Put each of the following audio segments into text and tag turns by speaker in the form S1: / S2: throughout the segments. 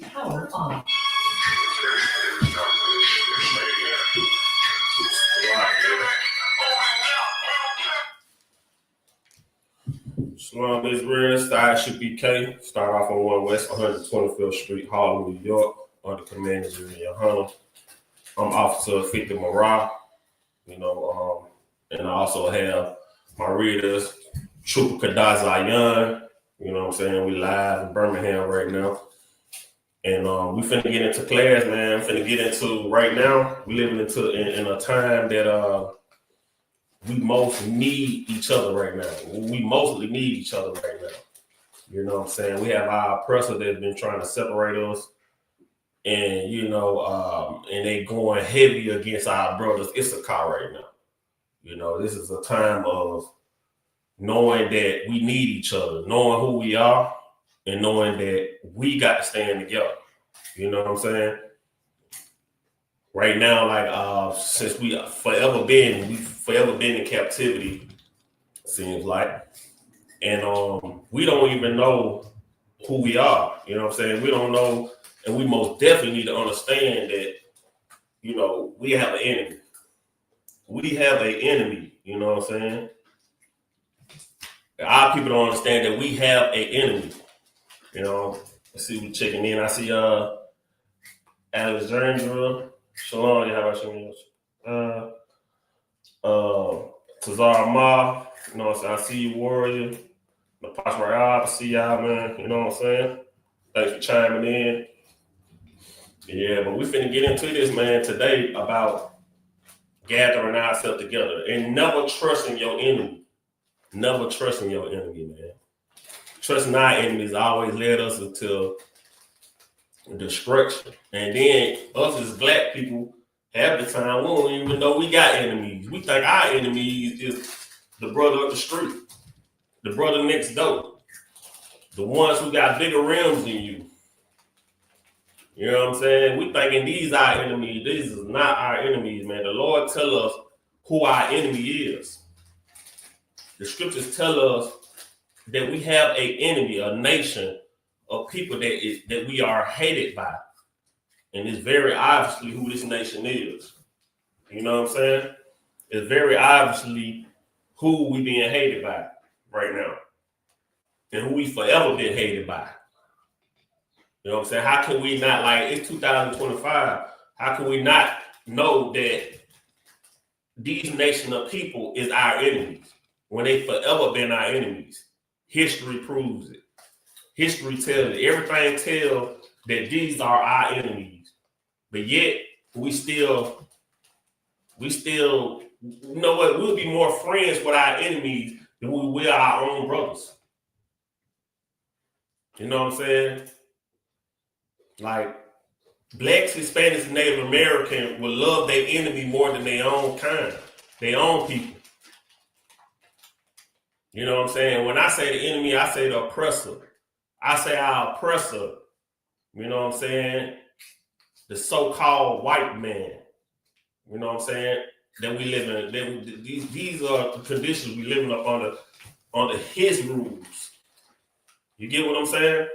S1: Power on.
S2: Shalom Israel, Isupk K. Start off on 1 West 125th Street, Harlem, New York, under Commander Junior Hunter. I'm Officer 50 Marah, and I also have my readers, Trooper Kadazayan. You know what I'm saying? We live in Birmingham right now. And we finna get into class, man. Finna get into right now. We living in a time that we most need each other right now. We mostly need each other right now. You know what I'm saying? We have our oppressor that's been trying to separate us, and and they going heavy against our brothers Isupk right now. You know, this is a time of knowing that we need each other, knowing who we are, and knowing that we got to stand together. You know what I'm saying? Right now, like since we forever been in captivity, seems like, and we don't even know who we are. You know what I'm saying? We don't know, and we most definitely need to understand that, we have an enemy. We have an enemy. You know what I'm saying? Our people don't understand that we have an enemy. You know, let's see who's checking in. I see Alexandra. Shalom, how about you? Tazar Ma, you know what I'm saying? I see you, Warrior. Napash Rayab, I see y'all, man. You know what I'm saying? Thanks for chiming in. Yeah, but we finna get into this, man, today about gathering ourselves together and never trusting your enemy. Never trusting your enemy, man. Trusting our enemies always led us into destruction. And then us as black people, half the time, we don't even know we got enemies. We think our enemies is the brother up the street, the brother next door, the ones who got bigger rims than you. You know what I'm saying? We thinking these are our enemies. These is not our enemies, man. The Lord tell us who our enemy is. The scriptures tell us that we have an enemy, a nation of people that we are hated by. And it's very obviously who this nation is. You know what I'm saying? It's very obviously who we being hated by right now. And who we forever been hated by. You know what I'm saying? How can we not, like, it's 2025, how can we not know that these nation of people is our enemies when they forever been our enemies? History proves it. History tells it. Everything tells that these are our enemies. But yet, we still, you know what, we'll be more friends with our enemies than we will our own brothers. You know what I'm saying? Like, blacks, Hispanics, and Native Americans will love their enemy more than their own kind, their own people. You know what I'm saying? When I say the enemy, I say the oppressor. I say our oppressor. You know what I'm saying? The so-called white man. You know what I'm saying? That we live in. These are the conditions we living up under his rules. You get what I'm saying?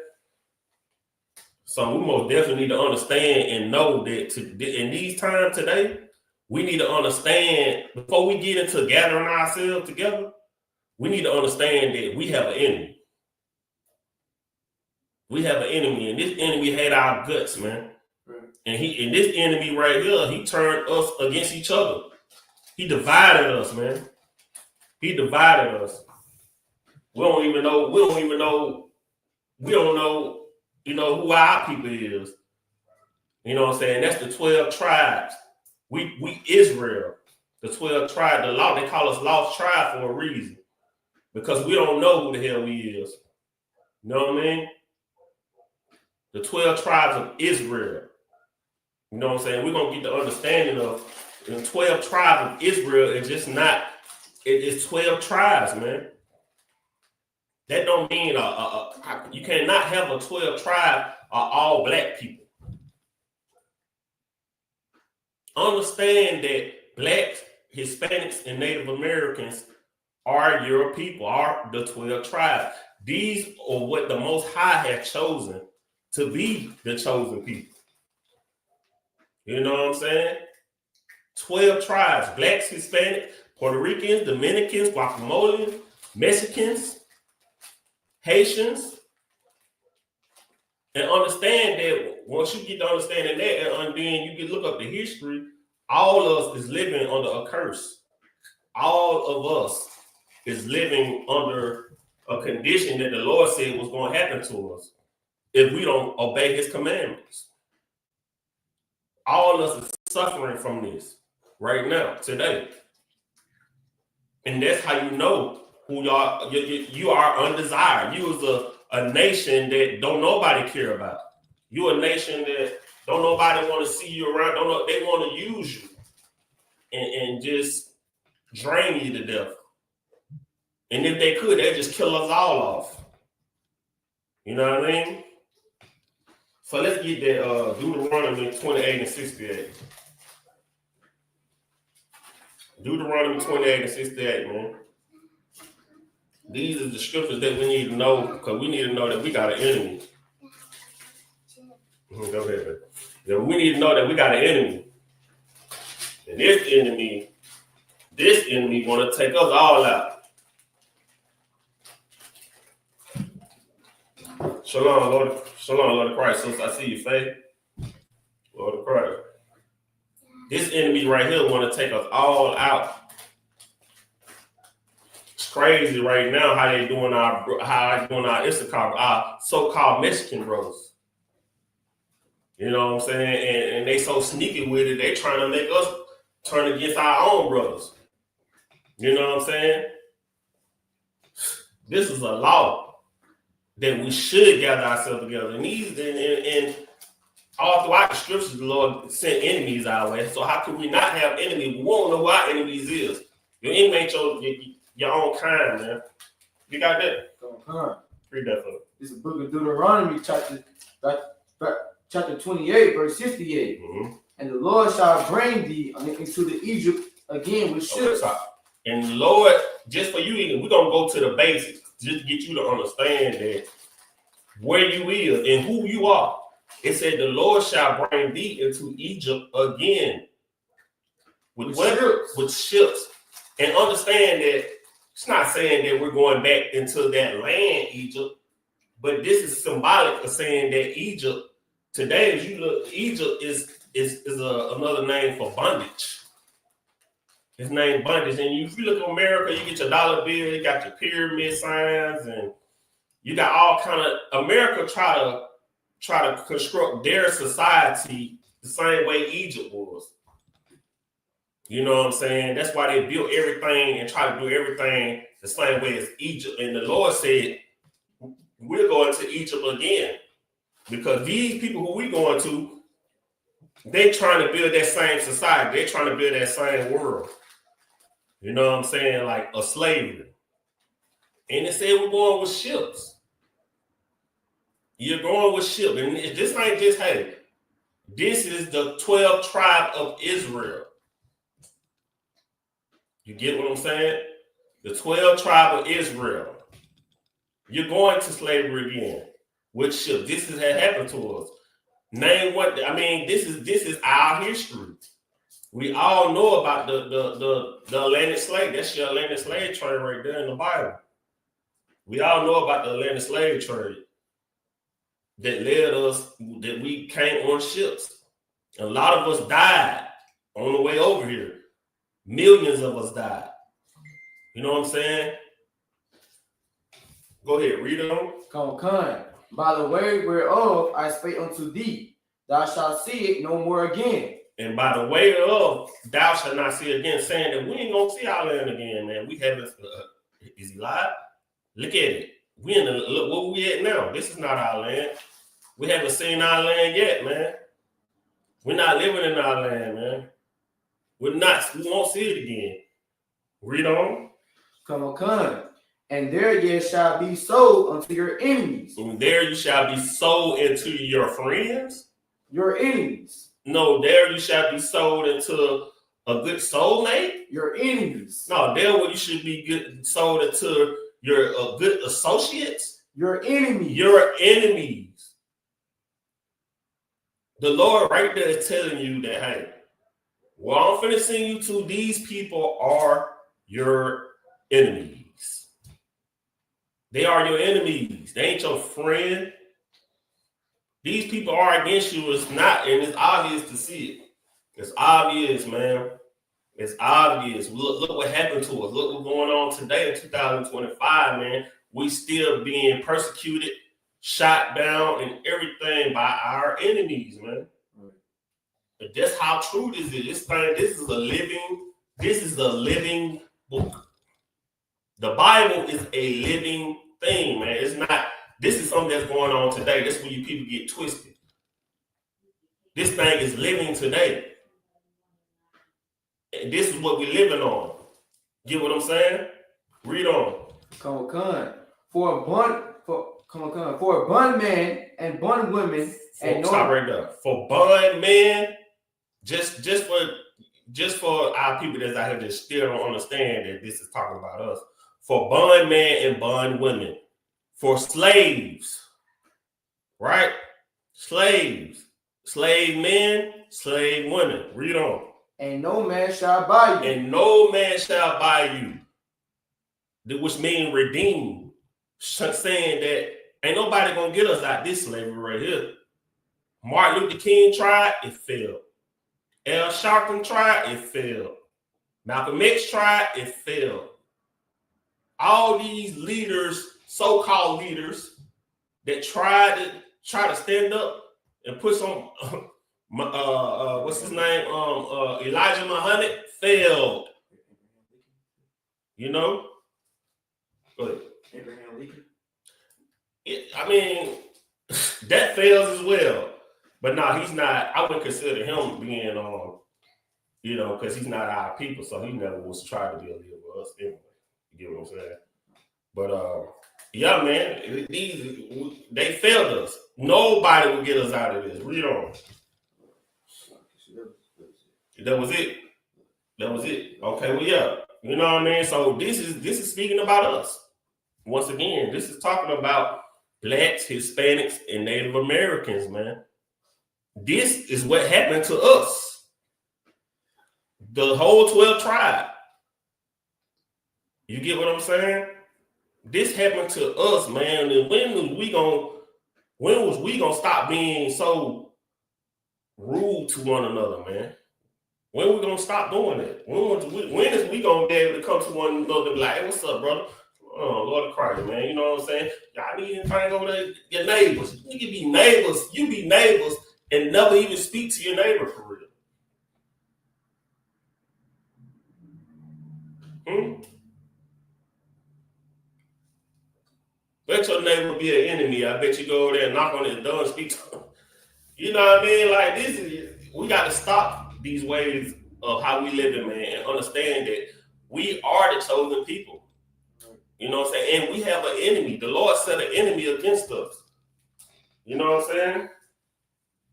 S2: So we most definitely need to understand and know that in these times today, we need to understand, before we get into gathering ourselves together, we need to understand that we have an enemy. We have an enemy, and this enemy hate our guts, man. And this enemy right here, he turned us against each other. He divided us, man. He divided us. We don't know, who our people is. You know what I'm saying? That's the 12 tribes. We Israel, the 12 tribes, the law, they call us lost tribe for a reason. Because we don't know who the hell we is. You know what I mean? The 12 tribes of Israel. You know what I'm saying? We're going to get the understanding of the 12 tribes of Israel. It's just not, it's 12 tribes, man. That don't mean you cannot have a 12 tribe all black people. Understand that blacks, Hispanics, and Native Americans are your people, are the 12 tribes. These are what the Most High has chosen to be the chosen people. You know what I'm saying? 12 tribes, blacks, Hispanics, Puerto Ricans, Dominicans, Guatemalans, Mexicans, Haitians. And understand that once you get to understanding that, and then you can look up the history, all of us is living under a curse. All of us is living under a condition that the Lord said was going to happen to us if we don't obey his commandments. All of us is suffering from this right now, today. And that's how you know who y'all, you are undesired. You is a nation that don't nobody care about. You a nation that don't nobody want to see you around. They want to use you and just drain you to death. And if they could, they'd just kill us all off. You know what I mean? So let's get that Deuteronomy 28 and 68. Deuteronomy 28 and 68, man. These are the scriptures that we need to know, because we need to know that we got an enemy. Go ahead, man. Yeah, we need to know that we got an enemy. And this enemy want to take us all out. Shalom, Lord of Christ. So I see your face. Lord of Christ. This enemy right here want to take us all out. It's crazy right now how they doing our Isupk, our so-called Mexican brothers. You know what I'm saying? And they so sneaky with it, they trying to make us turn against our own brothers. You know what I'm saying? This is a law that we should gather ourselves together. And all throughout the scriptures, the Lord sent enemies our way. So how can we not have enemies? We won't know who our enemies is. Your enemy ain't your own kind, man. You got that? Read that for me.
S1: This is the book of Deuteronomy, chapter 28, verse 68. Mm-hmm. And the Lord shall bring thee into the Egypt again with ships.
S2: Okay. And Lord, just for you, we're going to go to the basics, just to get you to understand that where you is and who you are. It said the Lord shall bring thee into Egypt again with ships. With ships. And understand that it's not saying that we're going back into that land, Egypt, but this is symbolic of saying that Egypt, today, as you look, Egypt is another name for bondage. It's named bondage. And if you look at America, you get your dollar bill, you got your pyramid signs, and you got all kind of, America try to construct their society the same way Egypt was. You know what I'm saying? That's why they built everything and try to do everything the same way as Egypt. And the Lord said, we're going to Egypt again. Because these people who we going to, they trying to build that same society. They're trying to build that same world. You know what I'm saying? Like a slavery. And they said we're going with ships. You're going with ships. And this ain't just, hey, this is the 12 tribe of Israel. You get what I'm saying? The 12 tribe of Israel. You're going to slavery again with ships. This has happened to us. Name what, I mean, this is our history. We all know about the Atlantic slave. That's your Atlantic slave trade right there in the Bible. We all know about the Atlantic slave trade that led us, that we came on ships. A lot of us died on the way over here. Millions of us died. You know what I'm saying? Go ahead, read it on.
S1: Come. By the way whereof I spake unto thee, thou shalt see it no more again.
S2: And by the way of, thou shalt not see it again, saying that we ain't gonna see our land again, man. We haven't. Is he live? Look at it. We in the look where we at now. This is not our land. We haven't seen our land yet, man. We're not living in our land, man. We won't see it again. Read on.
S1: Come. And there ye shall be sold unto your enemies.
S2: And there you shall be sold into your friends.
S1: Your enemies.
S2: No, there you shall be sold into a good soulmate.
S1: Your enemies.
S2: No, there where you should be sold into your good associates.
S1: Your enemies.
S2: Your enemies. The Lord right there is telling you that, hey, what I'm finna send you to, these people are your enemies. They are your enemies. They ain't your friend. These people are against you. It's not, and it's obvious to see it. It's obvious, man. It's obvious. Look what happened to us. Look what's going on today in 2025, man. We still being persecuted, shot down, and everything by our enemies, man. But that's how true this is. This is a living book. The Bible is a living thing, man. It's not, this is something that's going on today. That's where you people get twisted. This thing is living today. And this is what we're living on. Get what I'm saying? Read on.
S1: Come on. For a bondman and bondwomen and
S2: stop right there. For bondmen, just for our people that's out here that still don't understand that this is talking about us. For bondmen and bondwomen. For slaves. Right? Slaves. Slave men, slave women. Read on.
S1: And no man shall buy you.
S2: And no man shall buy you. Which means redeem. Saying that ain't nobody gonna get us out this slavery right here. Martin Luther King tried, it failed. Al Sharpton tried, it failed. Malcolm X tried, it failed. All these leaders, so-called leaders, that try to stand up and put some what's his name? Elijah Muhammad failed. You know? But I mean, that fails as well. But no, he's not. I wouldn't consider him being because he's not our people, so he never was trying to be a leader with us anyway. You get what I'm saying? But yeah, man, they failed us. Nobody will get us out of this. Read on. That was it. Okay, well, yeah. You know what I mean? So this is speaking about us. Once again, this is talking about Blacks, Hispanics, and Native Americans, man. This is what happened to us. The whole 12 tribe. You get what I'm saying? This happened to us, man. And when was we gonna stop being so rude to one another, man? When we gonna stop doing that? When is we gonna be able to come to one another and be like, hey, what's up, brother? Oh, Lord of Christ, man. You know what I'm saying? Y'all need anything over there? Your neighbors. You can be neighbors. You be neighbors and never even speak to your neighbor for real. Let your neighbor be an enemy. I bet you go over there and knock on his door and speak to him. You know what I mean? Like, we got to stop these ways of how we live, man, and understand that we are the chosen people. You know what I'm saying? And we have an enemy. The Lord set an enemy against us. You know what I'm saying?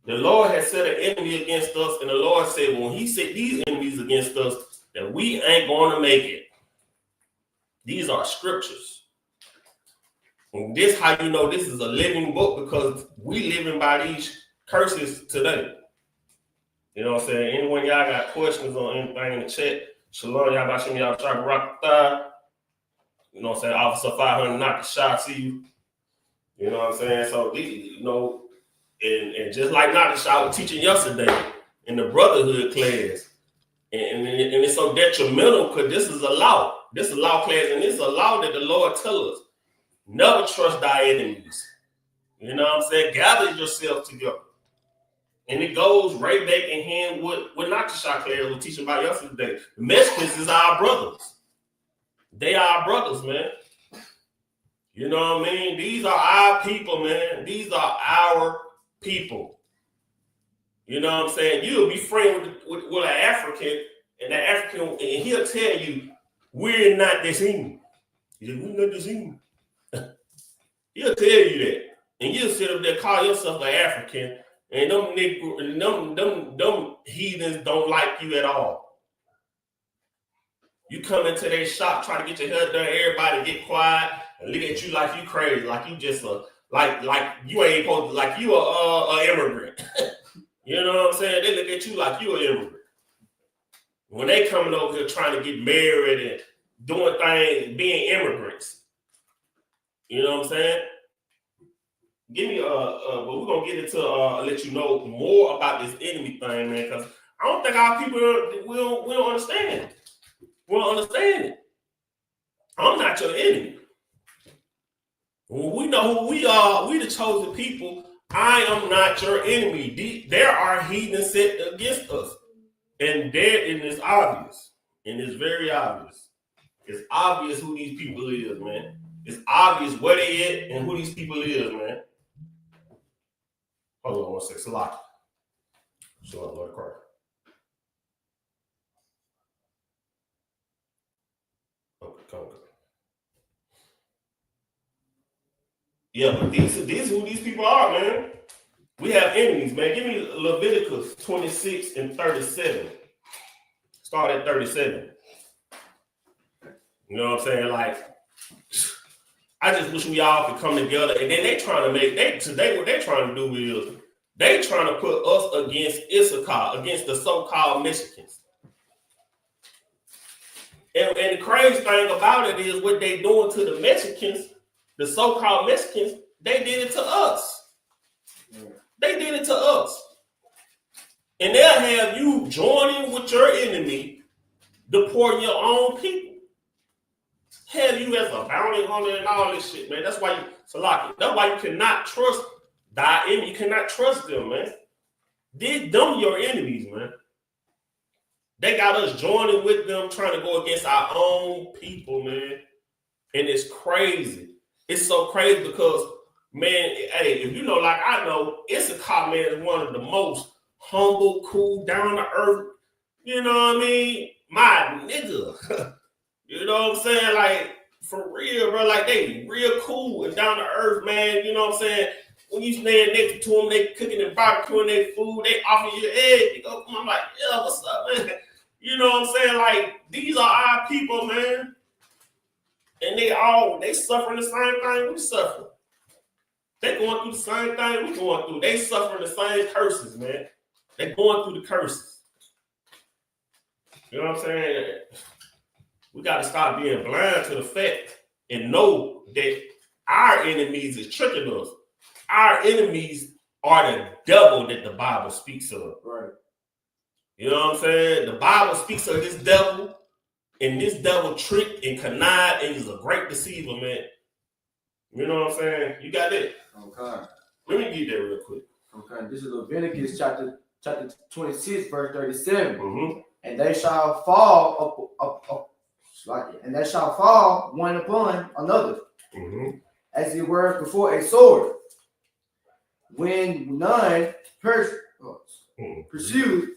S2: The Lord has set an enemy against us, and the Lord said when he set these enemies against us, that we ain't going to make it. These are scriptures. And this how you know this is a living book, because we living by these curses today. You know what I'm saying? Anyone y'all got questions on anything in the chat? Shalom, y'all about some y'all try to rock the thigh. You know what I'm saying? Officer 500 knock the shot to you. You know what I'm saying? So, you know, and just like knock the shot, I was teaching yesterday in the brotherhood class. And it's so detrimental because this is a law. This is a law class, and it's a law that the Lord tells us. Never trust thy enemies. You know what I'm saying? Gather yourself together. And it goes right back in hand with not the shot class was teaching about yesterday. The Mexicans is our brothers. They are our brothers, man. You know what I mean? These are our people, man. These are our people. You know what I'm saying? You'll be friends with an African, and the African, and he'll tell you, we're not the same. He said, we not the same. He'll tell you that. And you'll sit up there, call yourself an African, and them heathens don't like you at all. You come into their shop, try to get your hair done, everybody get quiet and look at you like you crazy, like you just like you ain't supposed to, like you a immigrant. You know what I'm saying? They look at you like you an immigrant. When they coming over here trying to get married and doing things, being immigrants. You know what I'm saying? Give me but we're gonna get into let you know more about this enemy thing, man, because I don't think our people will understand it. We don't understand it. I'm not your enemy. When we know who we are, we the chosen people. I am not your enemy. There are heathens set against us. And it's obvious. And it's very obvious. It's obvious who these people is, man. It's obvious where they at and who these people is, man. Hold on 1 second. Salaki. Shalom, Lord Christ. Okay, come. Yeah, but these who these people are, man. We have enemies, man. Give me Leviticus 26 and 37. Start at 37. You know what I'm saying? Like, I just wish we all could come together. And then they trying to what they trying to do is they trying to put us against Isupk, against the so-called Mexicans. And the crazy thing about it is what they doing to the Mexicans, the so-called Mexicans, they did it to us. They did it to us. And they'll have you joining with your enemy, deporting your own people. Have you as a bounty hunter and all this shit, man. That's why you cannot trust thy enemy. You cannot trust them, man. Them your enemies, man. They got us joining with them, trying to go against our own people, man. And it's crazy. It's so crazy because, man, hey, if you know, like I know, Isupk, man, is one of the most humble, cool, down to earth. You know what I mean? My nigga. You know what I'm saying? Like, for real, bro. Like, they real cool and down to earth, man. You know what I'm saying? When you stand next to them, they cooking and barbecuing their food. They offer you egg. You go, I'm like, yeah, what's up, man? You know what I'm saying? Like, these are our people, man. And they suffering the same thing we suffer. They going through the same thing we going through. They suffering the same curses, man. They going through the curses. You know what I'm saying? We got to stop being blind to the fact and know that our enemies is tricking us. Our enemies are the devil that the Bible speaks of.
S1: Right.
S2: You know what I'm saying? The Bible speaks of this devil, and this devil tricked and connived and is a great deceiver, man. You know what I'm saying? You got that?
S1: Okay.
S2: Let me get that real quick.
S1: Okay. This is Leviticus chapter 26, verse 37.
S2: Mm-hmm.
S1: And they shall fall and they shall fall one upon another, as it were before a sword, when none pursued,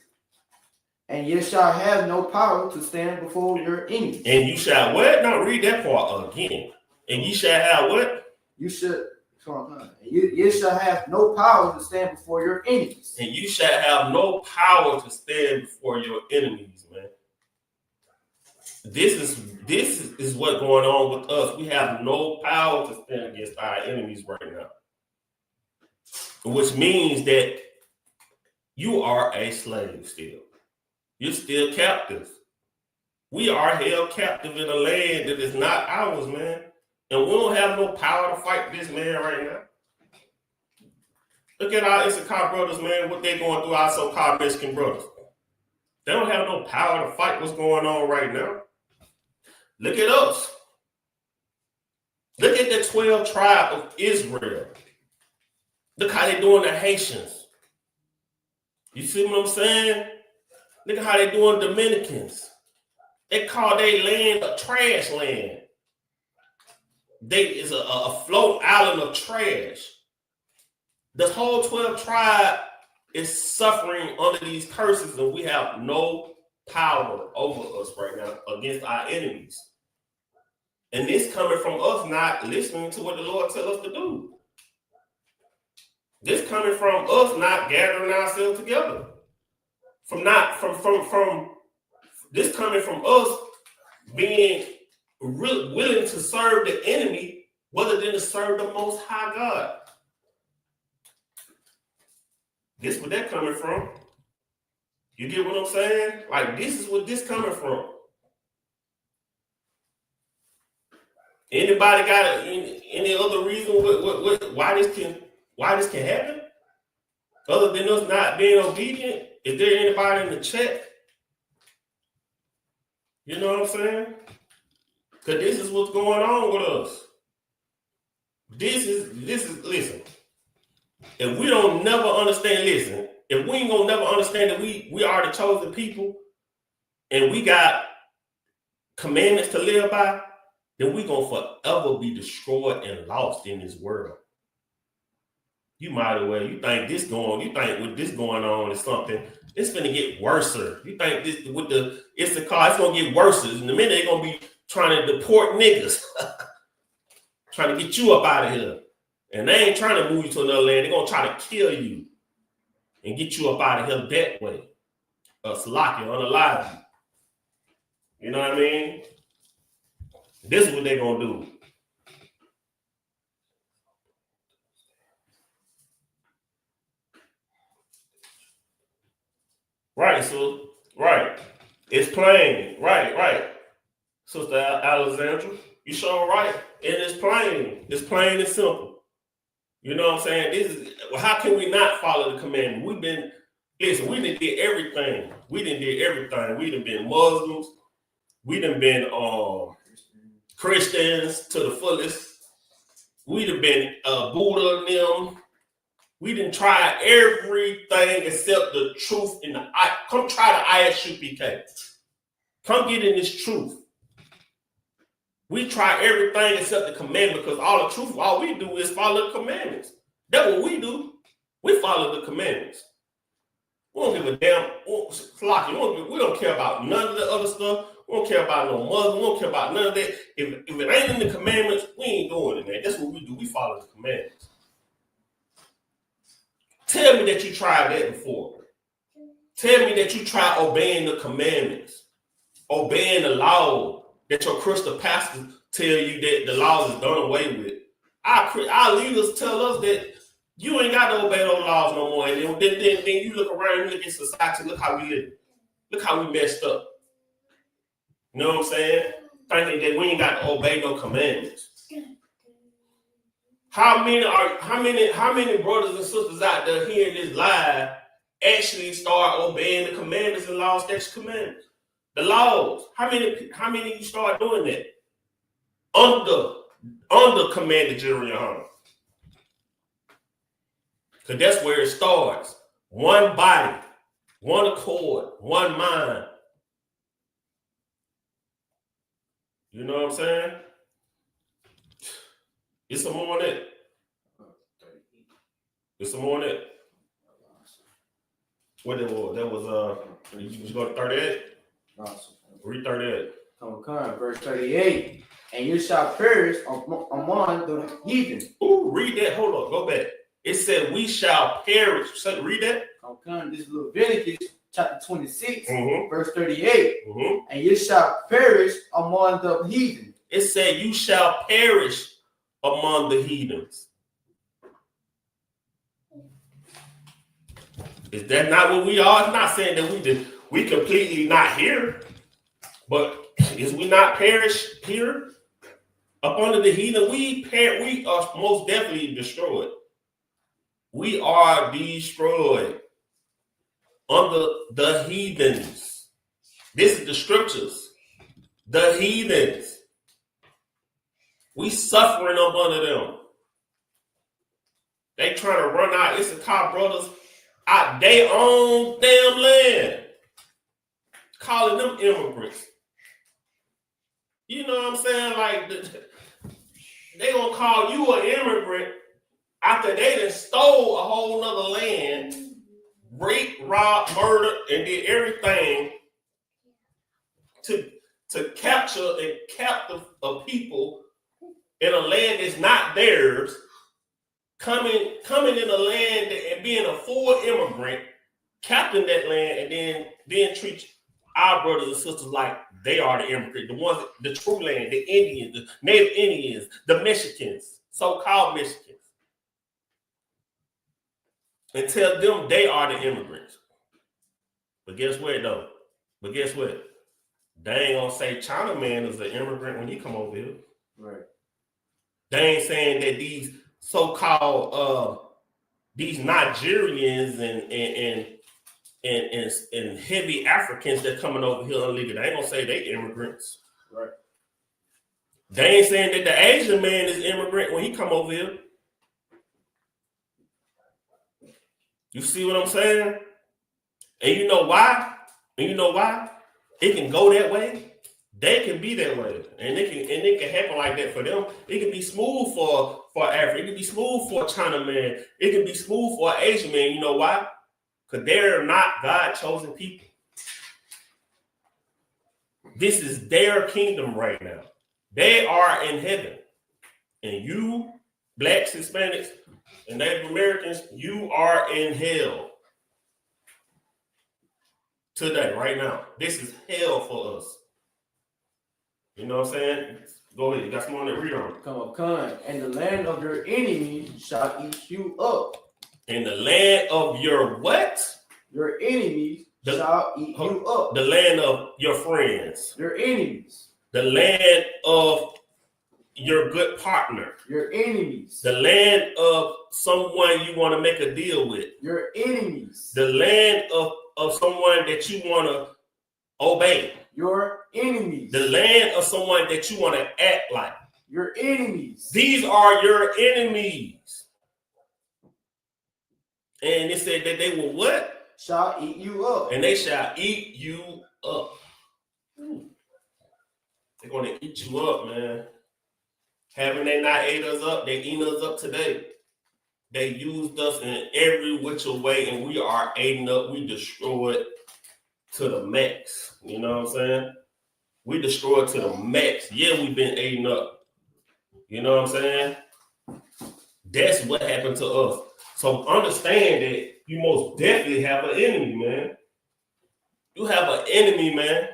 S1: and ye shall have no power to stand before your enemies.
S2: And you shall what? Now read that part again. And ye shall have what?
S1: You shall have no power to stand before your enemies.
S2: And you shall have no power to stand before your enemies, man. This is what's going on with us. We have no power to stand against our enemies right now. Which means that you are a slave still. You're still captive. We are held captive in a land that is not ours, man. And we don't have no power to fight this man right now. Look at our Isupk brothers, man, what they're going through, our so-called Mexican brothers. They don't have no power to fight what's going on right now. Look at us. Look at the 12 tribes of Israel. Look how they're doing the Haitians. You see what I'm saying? Look at how they're doing Dominicans. They call their land a trash land. It's a float island of trash. The whole 12 tribe is suffering under these curses, and we have no power over us right now against our enemies. And this coming from us not listening to what the Lord tells us to do. This coming from us not gathering ourselves together. From this coming from us being willing to serve the enemy rather than to serve the Most High God. This where that coming from. You get what I'm saying? Like, this is what this coming from. Anybody got any other reason why this can happen? Other than us not being obedient? Is there anybody in the chat? You know what I'm saying? Because this is what's going on with us. This is listen. If we don't never understand, listen, if we ain't gonna never understand that we are the chosen people and we got commandments to live by, then we gonna forever be destroyed and lost in this world. You might as well, you think with this going on is something, it's gonna get worse. You think this with the Isupk Law, it's gonna get worse. In a minute, they're gonna be trying to deport niggas, trying to get you up out of here. And they ain't trying to move you to another land, they're gonna try to kill you and get you up out of here that way. Lock you, unalive you. You know what I mean? This is what they're gonna do. Right, so right. It's plain. Right. Sister Alexandra, you sure right. And it's plain. It's plain and simple. You know what I'm saying? How can we not follow the commandment? We done did everything. We done been Muslims. We done been Christians to the fullest. We done been Buddha and them. We done tried everything except the truth in the come try the Isupk. Come get in this truth. We try everything except the commandment because all we do is follow the commandments. That's what we do. We follow the commandments. We don't give a damn. We don't care about none of the other stuff. We don't care about no Muslim. We don't care about none of that. If it ain't in the commandments, we ain't doing it, man. That's what we do. We follow the commandments. Tell me that you tried that before. Tell me that you tried obeying the commandments, obeying the law that your crystal pastor tell you that the laws is done away with. Our leaders tell us that you ain't got to obey those laws no more. And then you look around and look at society, look how we live. Look how we messed up. You know what I'm saying? Thinking that we ain't got to obey no commandments. How many brothers and sisters out there hearing this live actually start obeying the commandments and laws, statutes, commandments? The laws. How many you start doing that? Under Commander General Young. Because that's where it starts. One body, one accord, one mind. You know what I'm saying? It's some more on that. It's some more on that. What that was? That was you go to 38?
S1: Awesome.
S2: Read 38.
S1: Come, verse 38. And you shall perish among the heathen.
S2: Ooh, read that. Hold on, go back. It said we shall perish. So read that.
S1: Come, this is Leviticus chapter 26, verse 38. And you shall perish among the heathen.
S2: It said you shall perish among the heathens. Is that not what we are? It's not saying that we completely not here, but is we not perish here? Up under the heathen, we are most definitely destroyed. We are destroyed under the heathens. This is the scriptures. The heathens. We suffering up under them. They trying to run our Isupk brothers out their own damn land. Calling them immigrants. You know what I'm saying? Like, they gonna call you an immigrant after they done stole a whole nother land, raped, robbed, murdered, and did everything to capture and captive a people in a land that's not theirs, coming in a land and being a full immigrant, captain that land, and then treat our brothers and sisters like they are the immigrant, the ones, the true land, the Indians, the Native Indians, the Mexicans, so-called Mexicans, and tell them they are the immigrants. But guess what, though? They ain't gonna say Chinaman is an immigrant when he come over here.
S1: Right.
S2: They ain't saying that these so-called these Nigerians and heavy Africans that coming over here illegally. They ain't gonna say they immigrants.
S1: Right.
S2: They ain't saying that the Asian man is immigrant when he come over here. You see what I'm saying? And you know why? It can go that way. They can be that way, and it can happen like that for them. It can be smooth for Africa. It can be smooth for a Chinaman. It can be smooth for an Asian man. You know why? Because they're not God-chosen people. This is their kingdom right now. They are in heaven, and you, blacks, Hispanics, and Native Americans, you are in hell today, right now. This is hell for us. You know what I'm saying? Go ahead. You got someone that read on it.
S1: Come. And the land of your enemies shall eat you up.
S2: In the land of your what?
S1: Your enemies shall eat you up.
S2: The land of your friends.
S1: Your enemies.
S2: The land of your good partner.
S1: Your enemies.
S2: The land of someone you want to make a deal with.
S1: Your enemies.
S2: The land of someone that you want to obey.
S1: Your enemies.
S2: The land of someone that you want to act like.
S1: Your enemies.
S2: These are your enemies. And it said that they will what?
S1: Shall eat you up.
S2: And they shall eat you up. They're going to eat you up, man. Haven't they not ate us up? They eat us up today. They used us in every which way, and we are eating up. We destroyed to the max. You know what I'm saying? We destroyed to the max. Yeah, we've been eating up. You know what I'm saying? That's what happened to us. So understand that you most definitely have an enemy, man. You have an enemy, man.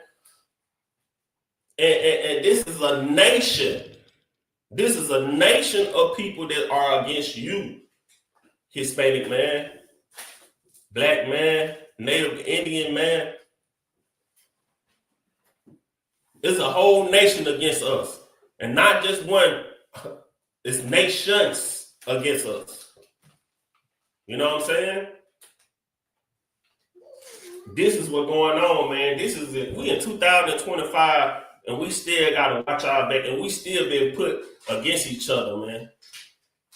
S2: And this is a nation. This is a nation of people that are against you. Hispanic man, black man, Native Indian man. It's a whole nation against us. And not just one. It's nations against us. You know what I'm saying? This is what's going on, man. This is it. We in 2025, and we still gotta watch our back, and we still been put against each other, man.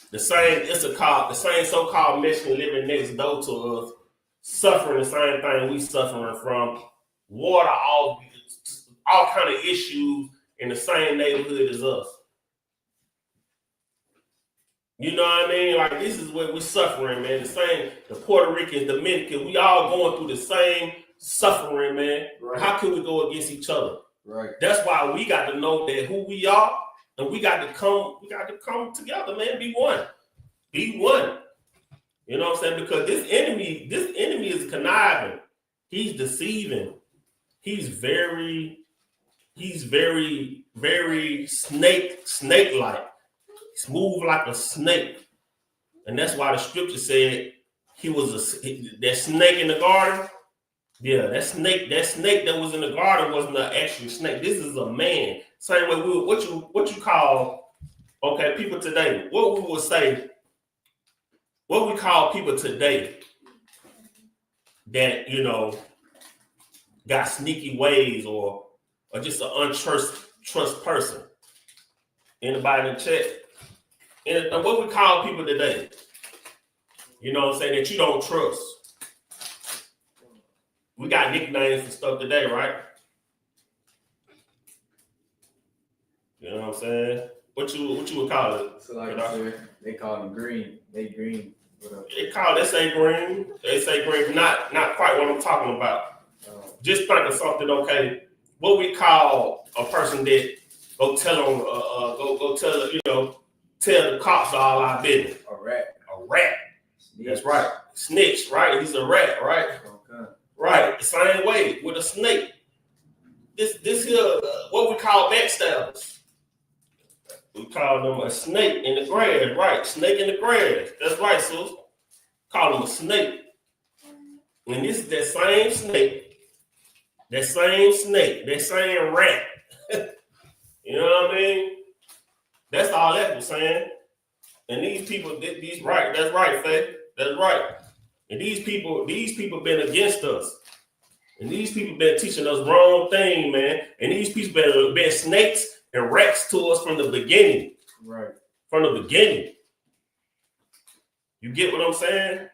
S2: The same so-called Mexican living next door to us, suffering the same thing we suffering from. Water, all kind of issues in the same neighborhood as us. You know what I mean? Like, this is what we're suffering, man. The Puerto Ricans, Dominicans, we all going through the same suffering, man. Right. How can we go against each other?
S1: Right.
S2: That's why we got to know that who we are, and we got to come together, man. Be one. Be one. You know what I'm saying? Because this enemy is conniving. He's deceiving. He's very, very snake-like. He's moved like a snake. And that's why the scripture said he was that snake in the garden. Yeah, that snake that was in the garden wasn't an actual snake. This is a man. Same way what you call, okay, people today. What we would say, what we call people today that, you know, got sneaky ways or just an untrust person. Anybody in the chat? And what we call people today? You know what I'm saying? That you don't trust. We got nicknames and stuff today, right? You know what I'm saying? What you would call it?
S1: So like they call them green. They green.
S2: They say green. They say green. Not quite what I'm talking about. Just think of something, okay. what we call a person that go tell them, go tell, tell the cops all our business.
S1: A rat.
S2: A rat.
S1: Snitch.
S2: That's right. Snitch, right? He's a rat, right?
S1: Okay.
S2: Right. The same way with a snake. This here, what we call backstabbers. We call them a snake in the grass, right? Snake in the grass. That's right, sis. Call them a snake. And this is that same snake, that same rat. You know what I mean? That's all that was saying. And these people, that's right, Faye. That's right. And these people been against us. And these people been teaching us wrong thing, man. And these people been snakes and rats to us from the beginning.
S1: Right.
S2: From the beginning. You get what I'm saying?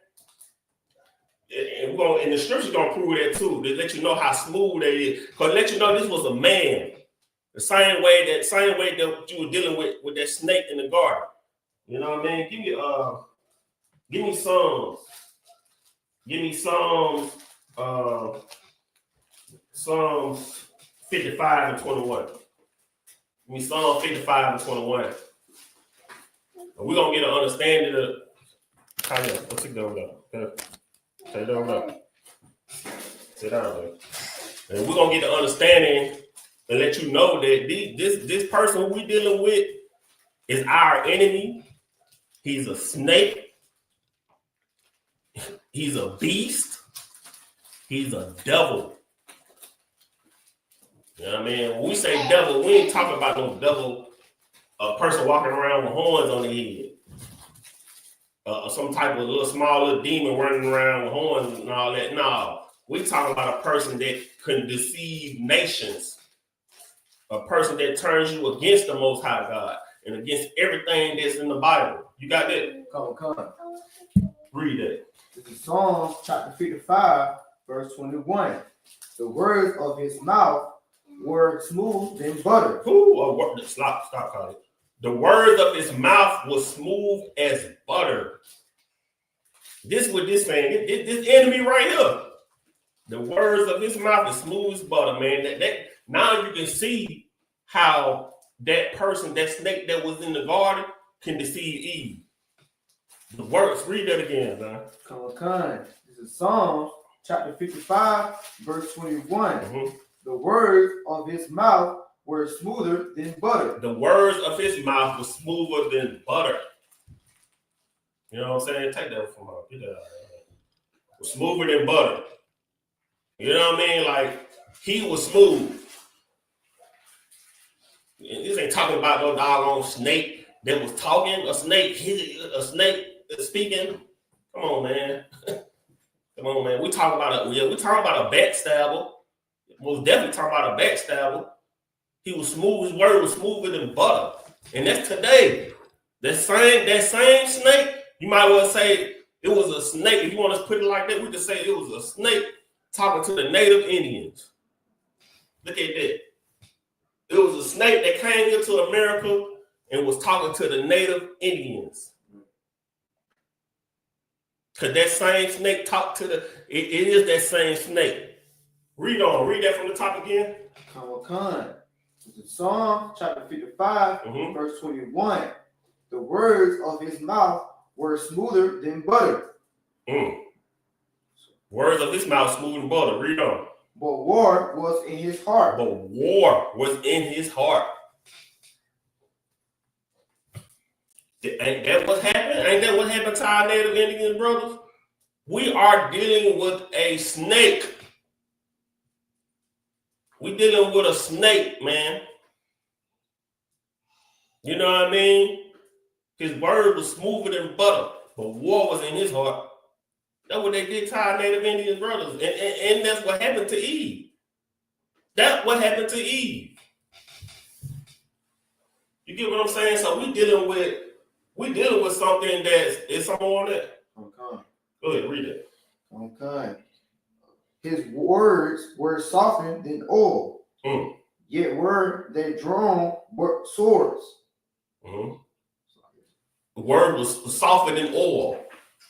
S2: And the scripture's gonna prove that too. To let you know how smooth that is. Because let you know this was a man. The same way that you were dealing with that snake in the garden. You know what I mean? Give me Psalms. Psalms 55 and 21. Give me Psalm 55 and 21. And we're gonna get an understanding of let's take that over there. Take that over there. Sit down there. And we're gonna get the understanding and let you know that this person who we dealing with is our enemy. He's a snake. He's a beast. He's a devil. You know what I mean? When we say devil, we ain't talking about no devil, a person walking around with horns on their head. Some type of small little demon running around with horns and all that. No, we talking about a person that can deceive nations. A person that turns you against the Most High God and against everything that's in the Bible. You got that?
S1: Come.
S2: Read that.
S1: This is Psalms chapter 55, verse 21. The words of his mouth were smooth than butter.
S2: Stop calling. The words of his mouth was smooth as butter. This what this saying. This enemy right here. The words of his mouth is smooth as butter, man. That now you can see how that person, that snake that was in the garden, can deceive Eve. The words. Read that again, man.
S1: Come. This is Psalms chapter 55, verse 21.
S2: Mm-hmm.
S1: The words of his mouth were smoother than butter.
S2: The words of his mouth were smoother than butter. You know what I'm saying? Take that from her. Get that out of there. Smoother than butter. You know what I mean? Like, he was smooth. This ain't talking about no doggone snake that was talking. A snake speaking. Come on, man. Come on, man. We talking about a backstabber. Most definitely talking about a backstabber. He was smooth. His word was smoother than butter. And that's today. That same snake, you might well say it was a snake. If you want to put it like that, we could say it was a snake talking to the native Indians. Look at that. It was a snake that came here to America and was talking to the native Indians. Because that same snake talked to it is that same snake. Read that from the top again.
S1: Come. This is Psalm chapter 55, verse 21. The words of his mouth were smoother than butter.
S2: Words of his mouth smoother than butter. Read on.
S1: But war was in his heart.
S2: Ain't that what happened? Ain't that what happened to our native Indian brothers? We are dealing with a snake. We dealing with a snake, man. You know what I mean? His word was smoother than butter, but war was in his heart. That's what they did to our native Indian brothers. And that's what happened to Eve. That's what happened to Eve. You get what I'm saying? So we dealing with something is something on that.
S1: Okay.
S2: Go ahead, read it.
S1: Okay. His words were softened than oil, yet were they drawn swords.
S2: The word was softer than oil.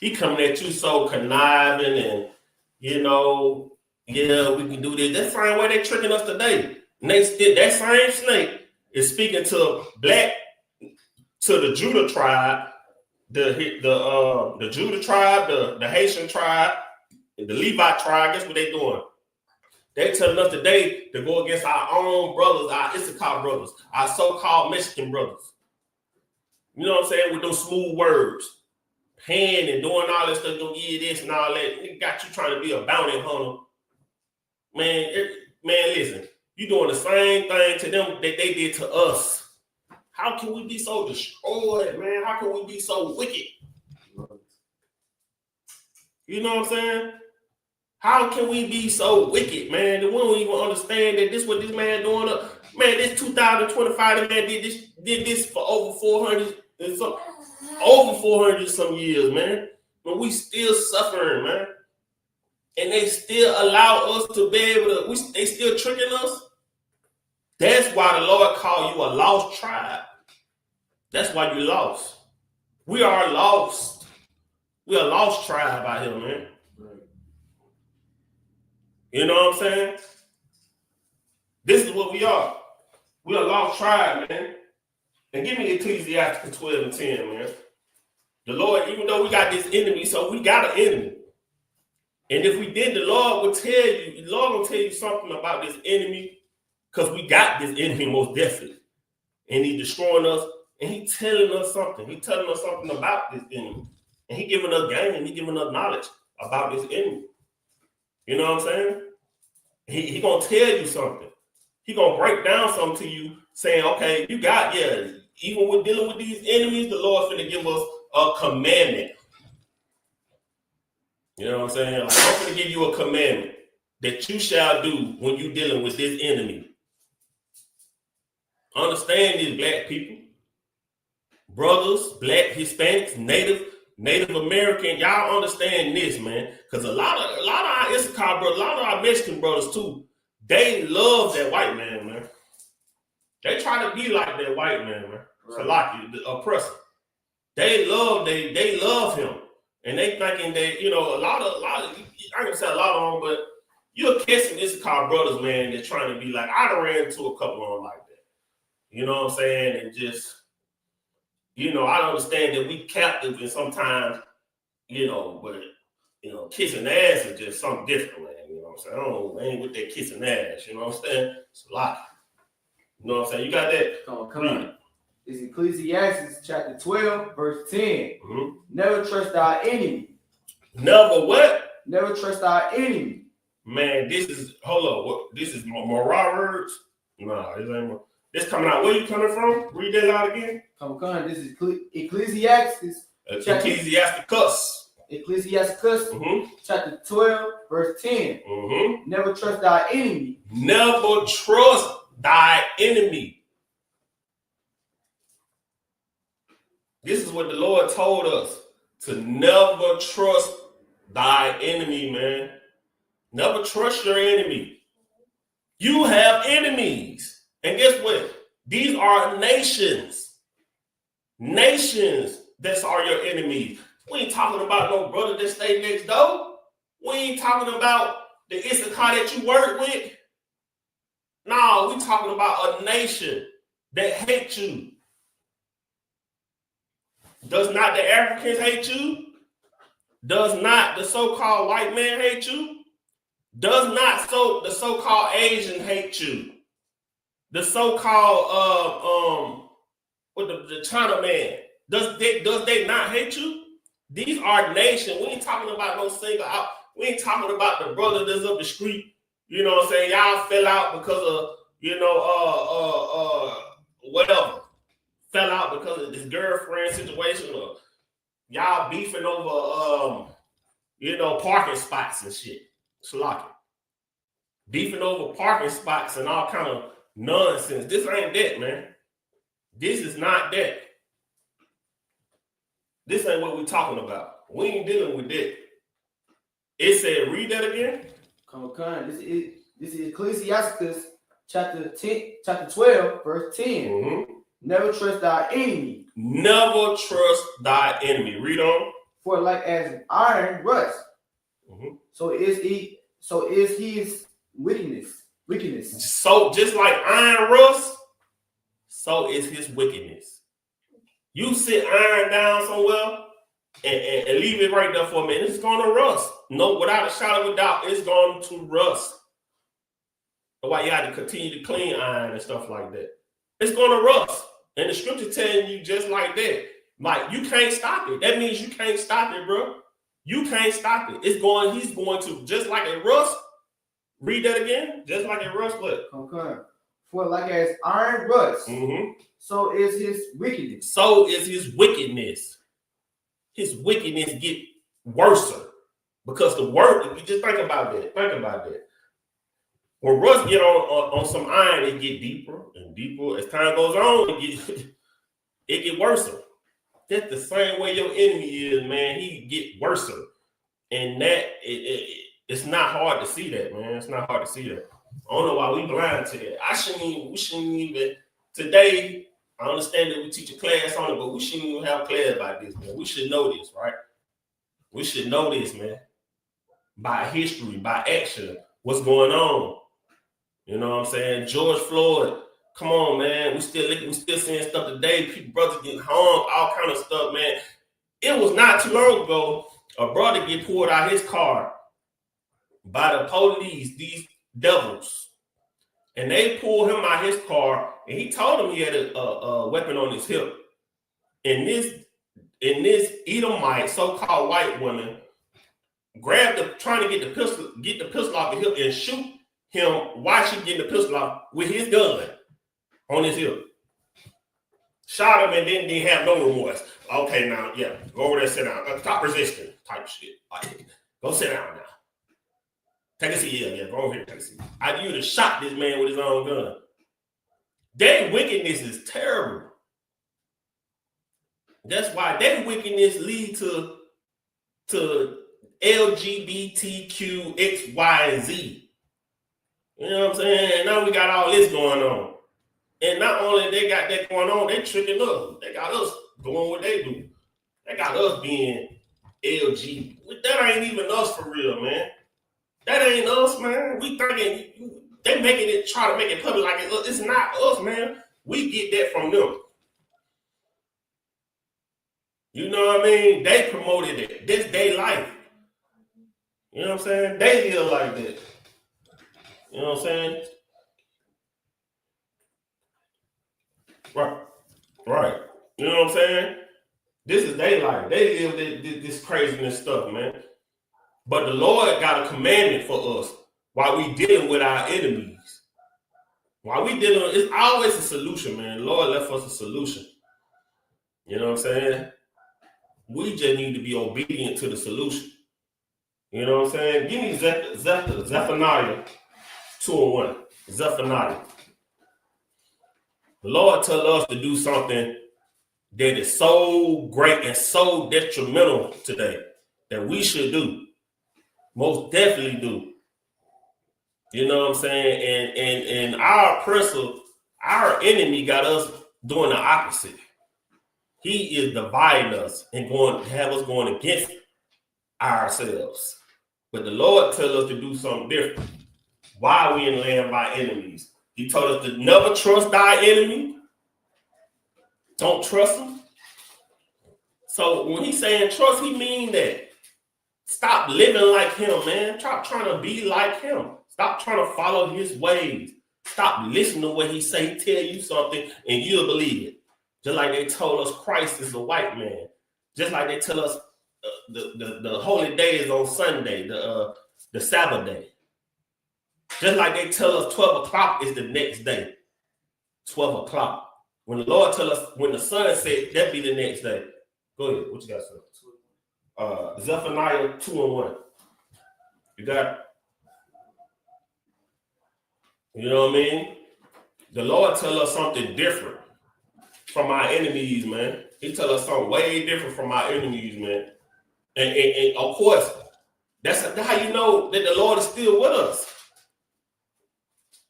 S2: He coming at you so conniving and, we can do this. That's the same way they're tricking us today. And that same snake is speaking to the Judah tribe, the Judah tribe, the Haitian tribe, the Levite tribe. Guess what they doing? They telling us today to go against our own brothers, our Isupk brothers, our so-called Mexican brothers. You know what I'm saying? With those smooth words, paying and doing all this stuff, don't give this and all that. It got you trying to be a bounty hunter, man. Listen, you doing the same thing to them that they did to us. How can we be so destroyed, man? How can we be so wicked? You know what I'm saying? How can we be so wicked, man? That we don't even understand that this what this man doing up. Man, this 2025, the man did this for over 400 and some years, man. But we still suffering, man. And they still allow us to be able to, they still tricking us. That's why the Lord called you a lost tribe. That's why you lost. We are lost. We are a lost tribe out here, man. You know what I'm saying? This is what we are. We are a lost tribe, man. And give me Ecclesiastes 12 and 10, man. The Lord, even though we got this enemy, so we got an enemy. And if we did, the Lord will tell you something about this enemy, because we got this enemy most definitely. And he's destroying us, and he's telling us something. He's telling us something about this enemy. And he's giving us game, he's giving us knowledge about this enemy. You know what I'm saying? He gonna tell you something. He gonna break down something to you, saying, okay, you got, even with dealing with these enemies, the Lord's gonna give us a commandment. You know what I'm saying? Like, I'm gonna give you a commandment that you shall do when you're dealing with this enemy. Understand this, black people, brothers, black, Hispanics, Native American, y'all understand this, man. Because a lot of our Isupk brothers, a lot of our Mexican brothers too, they love that white man, man. They try to be like that white man, man. Right. The oppressor. They love him. And they thinking that, a lot of I can say a lot of them, but you're catching Isupk brothers, man, that's trying to be like, I done ran into a couple of them like that. You know what I'm saying? And just, I understand that we captive and sometimes, but, kissing ass is just something different, man. You know what I'm saying? I ain't with that kissing ass, you know what I'm saying? It's a lot. You know what I'm saying? You got that?
S1: Come on. It's Ecclesiastes chapter 12, verse 10.
S2: Mm-hmm.
S1: Never trust our enemy.
S2: Never what?
S1: Never trust our enemy.
S2: Man, this is Morah words? Nah, this ain't. This coming out. Where you coming from? Read that out again.
S1: Come on. This is Ecclesiastes.
S2: Ecclesiasticus.
S1: Mm-hmm. Chapter 12, verse 10.
S2: Mm-hmm.
S1: Never trust thy enemy.
S2: Never trust thy enemy. This is what the Lord told us, to never trust thy enemy, man. Never trust your enemy. You have enemies. And guess what? These are nations. Nations that are your enemies. We ain't talking about no brother that stay next door. We ain't talking about the Isupk that you work with. No, we talking about a nation that hates you. Does not the Africans hate you? Does not the so-called white man hate you? Does not the so-called Asian hate you? The so-called the China man, does they not hate you? These are nations. We ain't talking about no single out. We ain't talking about the brother that's up the street. You know what I'm saying? Y'all fell out because of whatever. Fell out because of this girlfriend situation, or y'all beefing over parking spots and shit. Slocky. Beefing over parking spots and all kind of nonsense. This ain't that, man. This is not that. This ain't what we talking about. We ain't dealing with that. It said, read that again.
S1: Come on. This is Ecclesiastes chapter 12, verse 10. Mm-hmm. Never trust thy enemy.
S2: Never trust thy enemy. Read on.
S1: For like as iron rust, so is his wickedness. wickedness.
S2: So just like iron rust, so is his wickedness. You sit iron down somewhere and leave it right there for a minute, it's going to rust. No, without a shadow of a doubt, it's going to rust. That's why you have to continue to clean iron and stuff like that. It's going to rust. And the scripture telling you just like that. Like, you can't stop it. That means you can't stop it, bro. You can't stop it. He's going to, just like it rust. Read that again. Just like it rust, what?
S1: Okay. For like as iron rust, so is his wickedness.
S2: So is his wickedness. His wickedness get worse. Because the word, you just think about that. Think about that. When rust get on some iron, it get deeper and deeper. As time goes on, it get worse. That's the same way your enemy is, man. He get worse. And that it's not hard to see that, man. It's not hard to see that. I don't know why we blind to that. We shouldn't even today. I understand that we teach a class on it, but we shouldn't even have class about this, man. We should know this, right? We should know this, man. By history, by action, what's going on. You know what I'm saying? George Floyd, come on, man. We still seeing stuff today. People, brothers getting hung, all kind of stuff, man. It was not too long ago, a brother get pulled out his car by the police, these devils. And they pulled him out his car, and he told him he had a weapon on his hip. And this Edomite, so-called white woman, trying to get the pistol off the hip and shoot him while she getting the pistol off with his gun on his hip. Shot him and then didn't have no remorse. Okay, now, yeah, go over there, sit down. Stop resisting type shit. Like, go sit down now. Take a seat. Yeah, go over here, take a seat. You would have shot this man with his own gun. Their wickedness is terrible. That's why their wickedness lead to LGBTQ X, Y, and Z. You know what I'm saying? And now we got all this going on. And not only they got that going on, they tricking us. They got us doing what they do. They got us being LG. That ain't even us for real, man. That ain't us, man. We thinking they making it, try to make it public like it's not us, man. We get that from them. You know what I mean? They promoted it. This day life. You know what I'm saying? They live like that. You know what I'm saying? Right. You know what I'm saying? This is their life. They live this craziness stuff, man. But the Lord got a commandment for us while we dealing with our enemies. While we dealing, it's always a solution, man. The Lord left us a solution. You know what I'm saying? We just need to be obedient to the solution. You know what I'm saying? Give me Zephaniah 2:1. Zephaniah. The Lord tells us to do something that is so great and so detrimental today that we should do. Most definitely do. You know what I'm saying? And our oppressor, our enemy got us doing the opposite. He is dividing us and going to have us going against ourselves. But the Lord tells us to do something different. Why are we in the land by enemies? He told us to never trust thy enemy. Don't trust him. So when he's saying trust, he mean that. Stop living like him, man. Stop trying to be like him. Stop trying to follow his ways. Stop listening to what he say. He tell you something and you'll believe it. Just like they told us Christ is a white man. Just like they tell us the holy day is on Sunday, the Sabbath day. Just like they tell us 12 o'clock is the next day. 12 o'clock. When the Lord tell us, when the sun said that be the next day. Go ahead. What you got, sir? Zephaniah 2:1. You got it? You know what I mean? The Lord tell us something different from our enemies, man. He tell us something way different from our enemies, man. And of course, that's how you know that the Lord is still with us.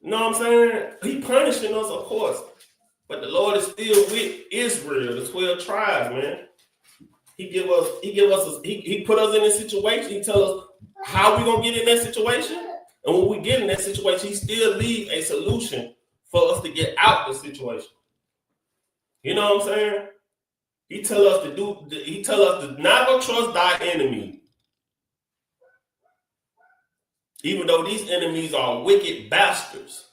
S2: You know what I'm saying? He punishing us, of course. But the Lord is still with Israel, the 12 tribes, man. He put us in this situation. He tell us how we gonna get in that situation. And when we get in that situation, he still leave a solution for us to get out the situation. You know what I'm saying? He tell us to never trust thy enemy. Even though these enemies are wicked bastards.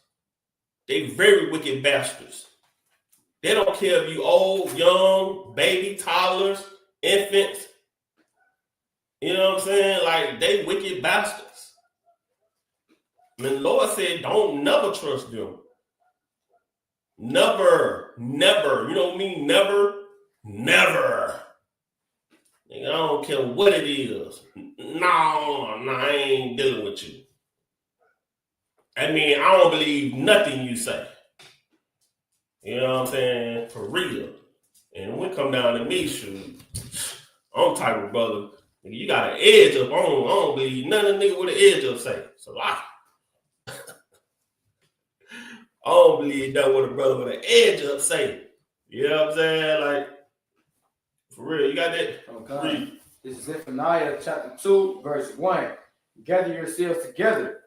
S2: They very wicked bastards. They don't care if you old, young, baby, toddlers, infants. You know what I'm saying? Like, they wicked bastards. And the Lord said, don't never trust them. Never. You know what I mean? Never. I don't care what it is. No, I ain't dealing with you. I mean, I don't believe nothing you say. You know what I'm saying? For real. And when it come down to me, shoot, I'm the type of brother, you got an edge up. I don't believe nothing nigga with an edge up say. So I don't believe that what a brother with an edge up say. You know what I'm saying? Like, for real, you got that?
S1: Okay. This is Zephaniah chapter 2, verse 1. Gather yourselves together.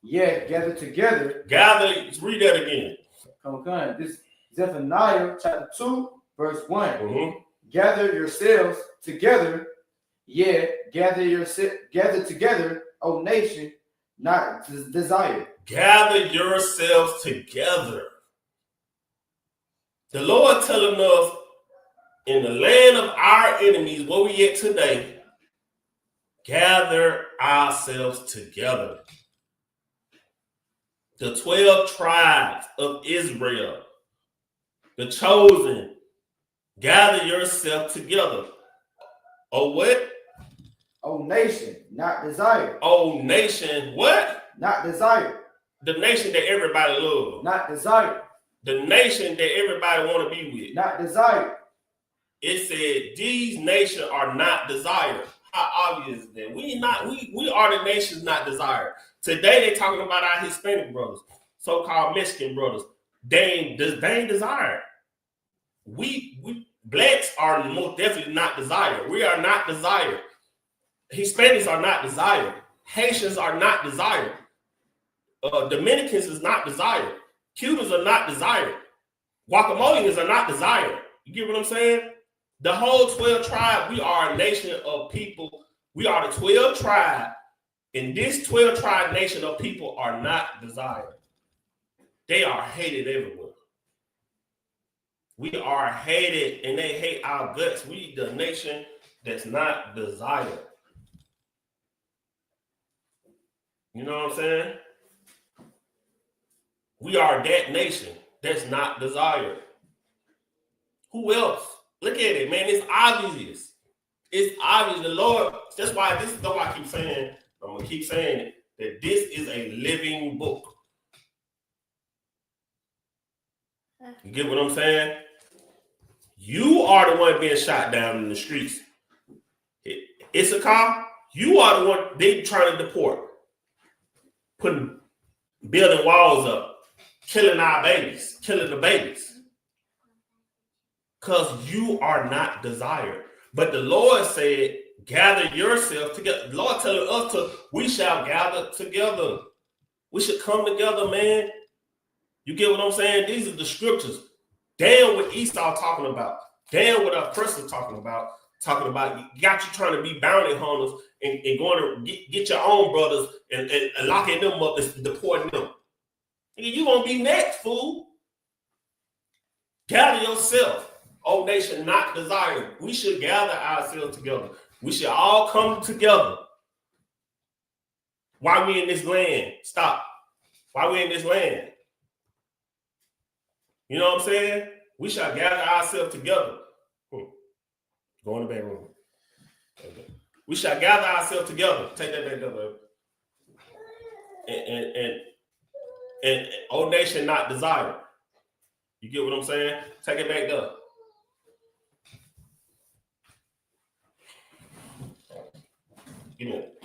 S1: Yeah, gather together.
S2: Read that again.
S1: Okay. This is Zephaniah chapter 2, verse 1.
S2: Mm-hmm.
S1: Gather yourselves together. Yeah, gather together, O nation, not desire.
S2: Gather yourselves together. The Lord telling us in the land of our enemies, where we at today, gather ourselves together. The 12 tribes of Israel, the chosen, gather yourself together. Oh, what?
S1: Oh, nation, not desire.
S2: Oh, nation, what?
S1: Not desire.
S2: The nation that everybody loves.
S1: Not desire.
S2: The nation that everybody want to be with.
S1: Not desire.
S2: It said these nations are not desired. How obvious is that? We are the nations not desired. Today they talking about our Hispanic brothers, so-called Mexican brothers. They ain't desired. We blacks are most definitely not desired. We are not desired. Hispanics are not desired. Haitians are not desired. Dominicans is not desired. Cubans are not desired. Guatemalans are not desired. You get what I'm saying? The whole 12 tribe, we are a nation of people. We are the 12 tribe. And this 12 tribe nation of people are not desired. They are hated everywhere. We are hated and they hate our guts. We the nation that's not desired. You know what I'm saying? We are that nation that's not desired. Who else? Look at it, man. It's obvious. It's obvious. The Lord, that's why this is why I keep saying, I'm going to keep saying it, that this is a living book. You get what I'm saying? You are the one being shot down in the streets. Isupk, you are the one they trying to deport. Building walls up. Killing our babies. Killing the babies. Because you are not desired. But the Lord said, gather yourself together. The Lord telling us we shall gather together. We should come together, man. You get what I'm saying? These are the scriptures. Damn what Esau talking about. Damn what our person talking about. Talking about got you trying to be bounty hunters and going to get your own brothers and locking them up and deporting them. You won't be next, fool. Gather yourself. Oh, nation not desired. We should gather ourselves together. We should all come together. Why we in this land? Stop. Why we in this land? You know what I'm saying? We shall gather ourselves together. Go in the bedroom. Okay. We shall gather ourselves together. Take that back up. And old nation not desired. You get what I'm saying? Take it back up. Give me it.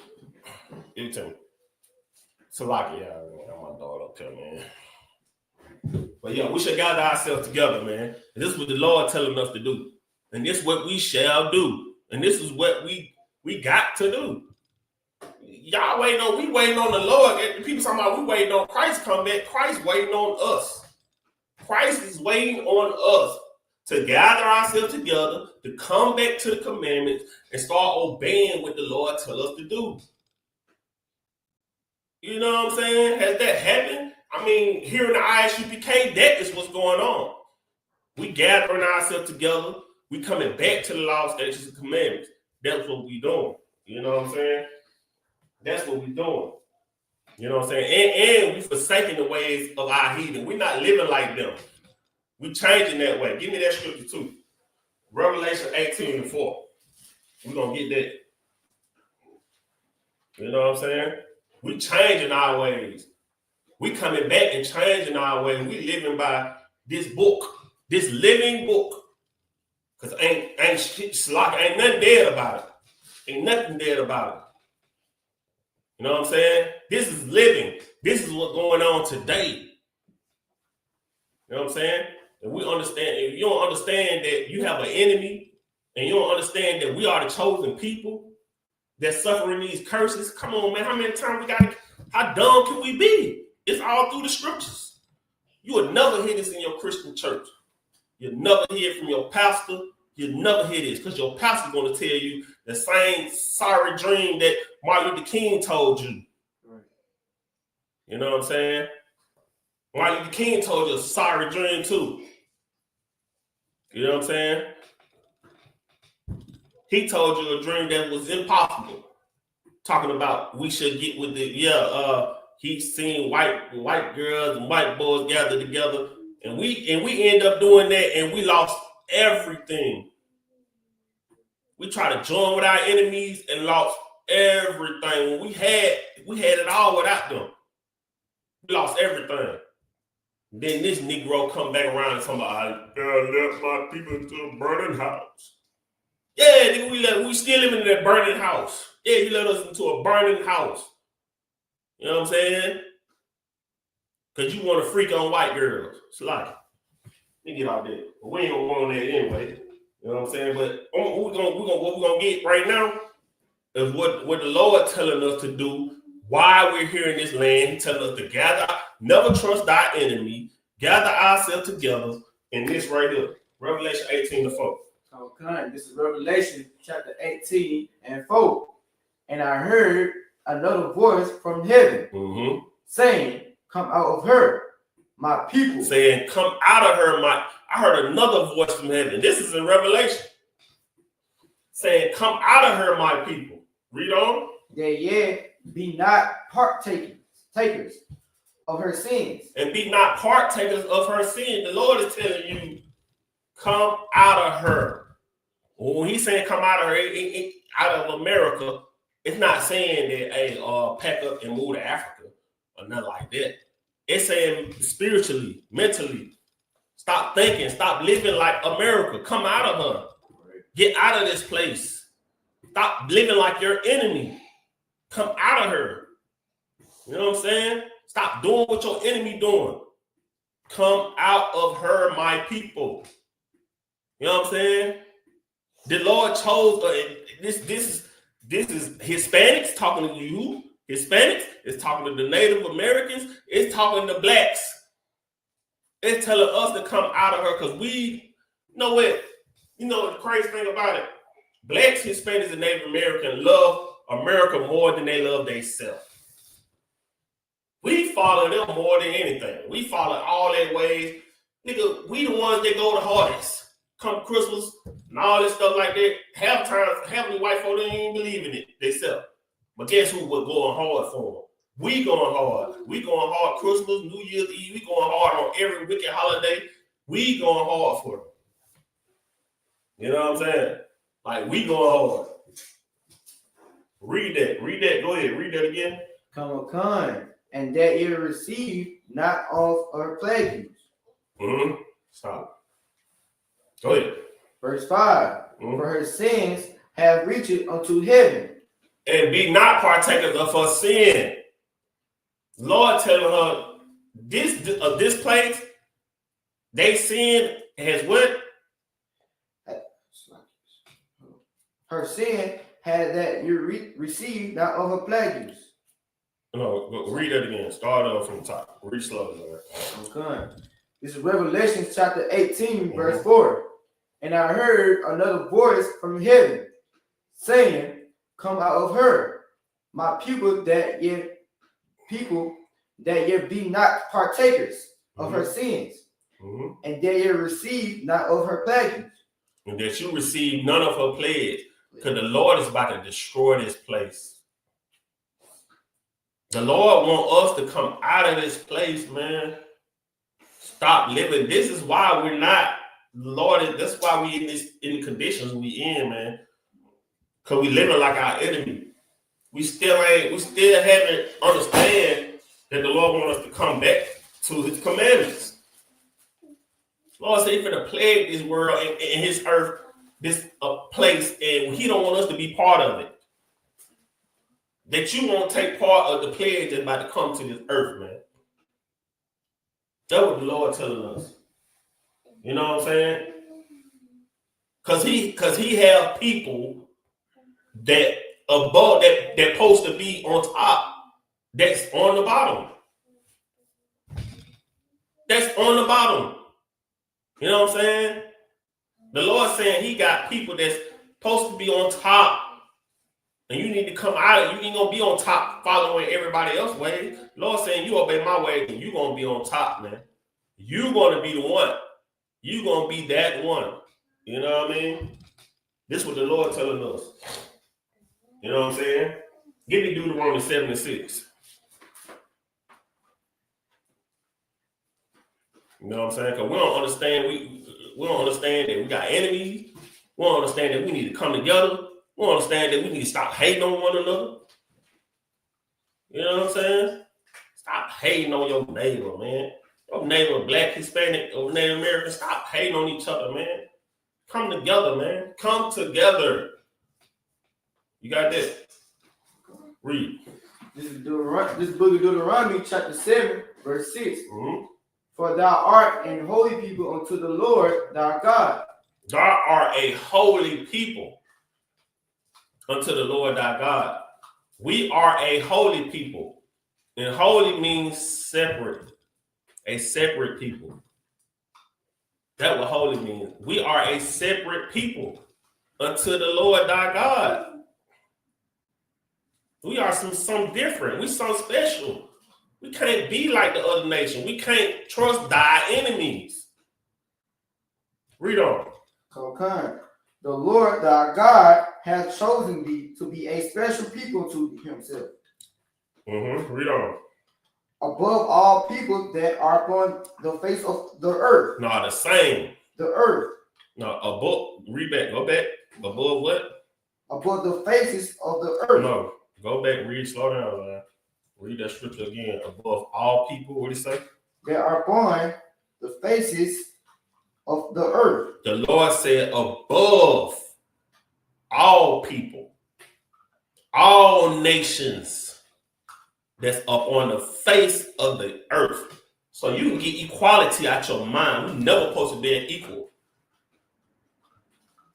S2: Give it to me. Salaki, yeah, I got my dog up there, man. But yeah, we should gather ourselves together, man. And this is what the Lord telling us to do. And this is what we shall do. And this is what we got to do. Y'all we waiting on the Lord. People talking about we waiting on Christ to come back. Christ waiting on us. Christ is waiting on us to gather ourselves together, to come back to the commandments and start obeying what the Lord tell us to do. You know what I'm saying? Has that happened? I mean, here in the ISUPK, that is what's going on. We gathering ourselves together. We coming back to the law, statutes, and commandments. That's what we doing. You know what I'm saying? That's what we doing. You know what I'm saying? And we forsaking the ways of our heathen. We're not living like them. We changing that way. Give me that scripture too. Revelation 18:4. We're going to get that. You know what I'm saying? We changing our ways. We coming back and changing our ways. We living by this book, this living book. Because ain't nothing dead about it. Ain't nothing dead about it. You know what I'm saying? This is living. This is what's going on today. You know what I'm saying? And we understand, if you don't understand that you have an enemy, and you don't understand that we are the chosen people that's suffering these curses, come on, man. How many times how dumb can we be? It's all through the scriptures. You will never hear this in your Christian church. You'll never hear it from your pastor. You'll never hear this because your pastor's going to tell you the same sorry dream that Martin Luther King told you. Right. You know what I'm saying? Martin Luther King told you a sorry dream too. You know what I'm saying? He told you a dream that was impossible. Talking about we should get with the he's seen white girls and white boys gather together, and we end up doing that, and we lost everything. We tried to join with our enemies and lost everything. We had it all without them. We lost everything. Then this Negro come back around and talk about, I left my people into a burning house. Yeah, nigga, we still living in that burning house. Yeah, you let us into a burning house. You know what I'm saying? Because you want to freak on white girls. It's like, let me get out there. But we ain't gonna go on that anyway. You know what I'm saying? But what we're gonna get right now is what the Lord telling us to do while we're here in this land. He telling us to gather, never trust our enemy, gather ourselves together in this right here. Revelation 18:4.
S1: Okay, this is Revelation chapter 18:4. And I heard another voice from heaven saying, come out of her, my people.
S2: Saying, come out of her, I heard another voice from heaven. This is in Revelation. Saying, come out of her, my people. Read on.
S1: Be not takers of her sins.
S2: And be not partakers of her sin. The Lord is telling you, come out of her. When he's saying come out of her, out of America, it's not saying that, hey, pack up and move to Africa or nothing like that. It's saying spiritually, mentally, stop thinking, stop living like America. Come out of her. Get out of this place. Stop living like your enemy. Come out of her. You know what I'm saying? Stop doing what your enemy doing. Come out of her, my people. You know what I'm saying? The Lord chose this is Hispanics talking to you. Hispanics is talking to the Native Americans. It's talking to blacks. It's telling us to come out of her because we know what. You know the crazy thing about it. Blacks, Hispanics, and Native Americans love America more than they love themselves. We follow them more than anything. We follow all their ways. Nigga, we the ones that go the hardest. Come Christmas and all this stuff like that. Half the white folk don't even believe in it themselves. But guess who was going hard for them? We going hard. We going hard Christmas, New Year's Eve. We going hard on every wicked holiday. We going hard for them. You know what I'm saying? Like, we going hard. Read that. Go ahead. Read that again.
S1: Come, and that you receive not of her plagues.
S2: Stop. Go ahead.
S1: Verse 5. For her sins have reached unto heaven.
S2: And be not partakers of her sin. Lord telling her, this place, they sin has what?
S1: Her sin had that you received not of her plagues.
S2: No, read that again. Start off from the top. Read slowly.
S1: Okay. This is Revelation chapter 18, verse 4. And I heard another voice from heaven saying, come out of her, my people that ye be not partakers of her sins, and that ye receive not of her plagues.
S2: And that you receive none of her plagues, because the Lord is about to destroy this place. The Lord wants us to come out of this place, man. Stop living. This is why we're not, Lord, that's why we in the conditions we in, man. Because we living like our enemy. We still haven't understand that the Lord wants us to come back to his commandments. Lord said he's going to plague this world and his earth, this place, and he don't want us to be part of it. That you won't take part of the plague that's about to come to this earth, man. That's what the Lord telling us. You know what I'm saying? Cause he have people that above that supposed to be on top, that's on the bottom. That's on the bottom. You know what I'm saying? The Lord saying he got people that's supposed to be on top. And you need to come out. You ain't gonna be on top following everybody else's way. Lord saying you obey my way, and you're gonna be on top, man. You're gonna be the one. You're gonna be that one. You know what I mean? This is what the Lord telling us. You know what I'm saying? Give me Deuteronomy 7:6. You know what I'm saying? Because we don't understand. We don't understand that we got enemies. We don't understand that we need to come together. We don't understand that we need to stop hating on one another. You know what I'm saying? Stop hating on your neighbor, man. Your neighbor, black, Hispanic, or Native American, stop hating on each other, man. Come together, man. Come together. You got that? Read.
S1: This is book of Deuteronomy, chapter 7, verse 6. For thou art an holy people unto the Lord thy God.
S2: Thou art a holy people unto the Lord thy God. We are a holy people. And holy means separate. A separate people. That's what holy means. We are a separate people unto the Lord thy God. We are some different. We some special. We can't be like the other nation. We can't trust thy enemies. Read on.
S1: Okay. The Lord thy God hath chosen thee to be a special people to himself.
S2: Read on.
S1: Above all people that are upon the face of the earth.
S2: No, the same.
S1: The earth.
S2: No, above. Read back. Go back. Above what?
S1: Above the faces of the earth.
S2: No. Go back. Read. Slow down, man. Read that scripture again. Above all people. What do you say?
S1: That are upon the faces of the earth.
S2: The Lord said above all people, all nations that's up on the face of the earth. So you can get equality out your mind. We never supposed to be equal.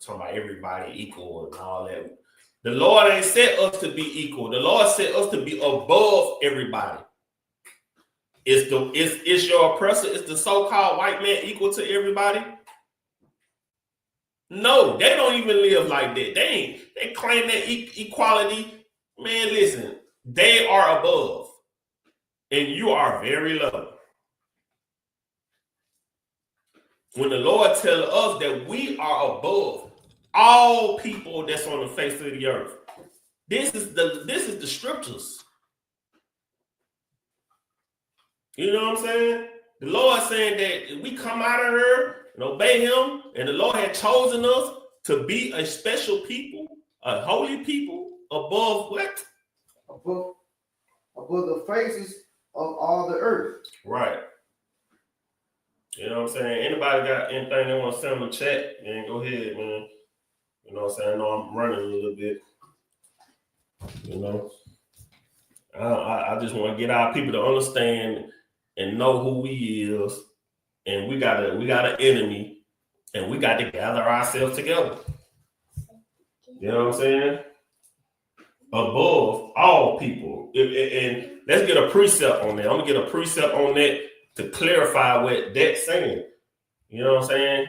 S2: Talking about everybody equal and all that. The Lord ain't set us to be equal. The Lord set us to be above everybody. Is your oppressor, is the so-called white man equal to everybody? No, they don't even live like that. They claim that equality. Man, listen, they are above, and you are very low. When the Lord tells us that we are above all people that's on the face of the earth, this is the scriptures. You know what I'm saying? The Lord saying that we come out of her and obey him, and the Lord had chosen us to be a special people, a holy people, above what?
S1: Above the faces of all the earth.
S2: Right. You know what I'm saying? Anybody got anything they want to send in the chat, man, go ahead, man. You know what I'm saying? I know I'm running a little bit. You know? I just want to get our people to understand and know who we is. And we got an enemy, and we got to gather ourselves together. You know what I'm saying? above all people. And let's get a precept on that. I'm gonna get a precept on that to clarify what that's saying. You know what I'm saying?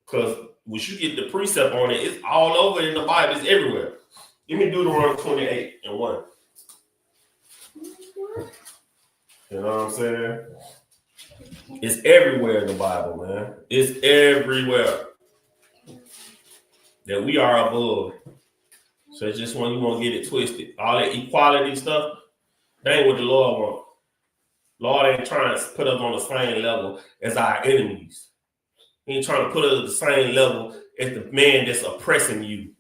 S2: Because once you get the precept on it, it's all over in the Bible. It's everywhere. Give me Deuteronomy 28 and 1. You know what I'm saying? It's everywhere in the Bible, man. It's everywhere that we are above. So it's just when you want to get it twisted. All that equality stuff, that ain't what the Lord wants. Lord ain't trying to put us on the same level as our enemies. He ain't trying to put us at the same level as the man that's oppressing you.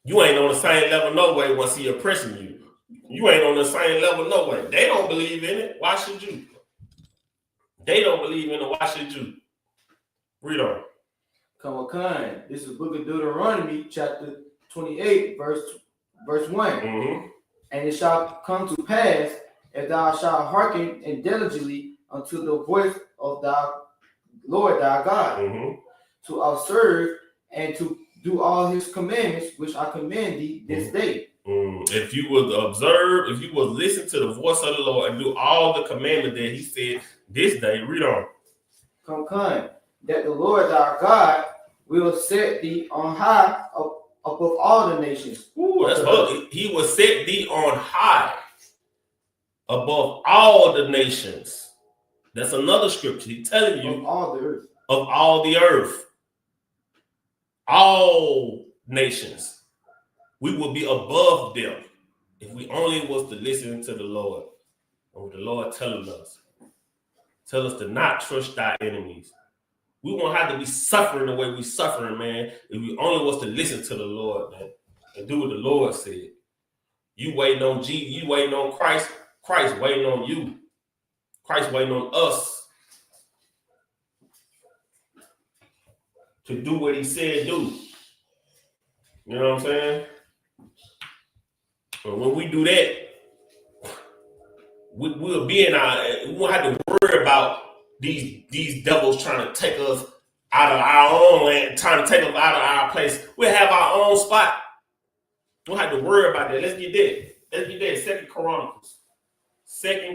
S2: You ain't on the same level no way once he oppressing you. You ain't on the same level no way. They don't believe in it. Why should you? They don't believe in it. Why should you? Read on.
S1: Come on. This is the book of Deuteronomy, chapter 28, verse 1.
S2: Mm-hmm.
S1: And it shall come to pass, if thou shalt hearken and diligently unto the voice of thy Lord thy God,
S2: Mm-hmm.
S1: to observe and to do all his commandments, which I command thee this day.
S2: If you would observe, if you would listen to the voice of the Lord and do all the commandments that he said this day, read on.
S1: Come, that the Lord thy God will set thee on high above all the nations.
S2: Ooh, that's good. He will set thee on high above all the nations. That's another scripture. He's telling you
S1: of all the earth.
S2: Of all the earth. All nations. We will be above them if we only was to listen to the Lord. And what the Lord telling us. Tell us to not trust our enemies. We won't have to be suffering the way we suffering, man, if we only was to listen to the Lord, man, and do what the Lord said. You waiting on Jesus, you waiting on Christ, Christ waiting on you. Christ waiting on us to do what he said do. You know what I'm saying? And when we do that, we'll be in we won't have to worry about these devils trying to take us out of our own land, trying to take us out of our place. We'll have our own spot. We don't have to worry about that. Let's get that. Second Chronicles. 7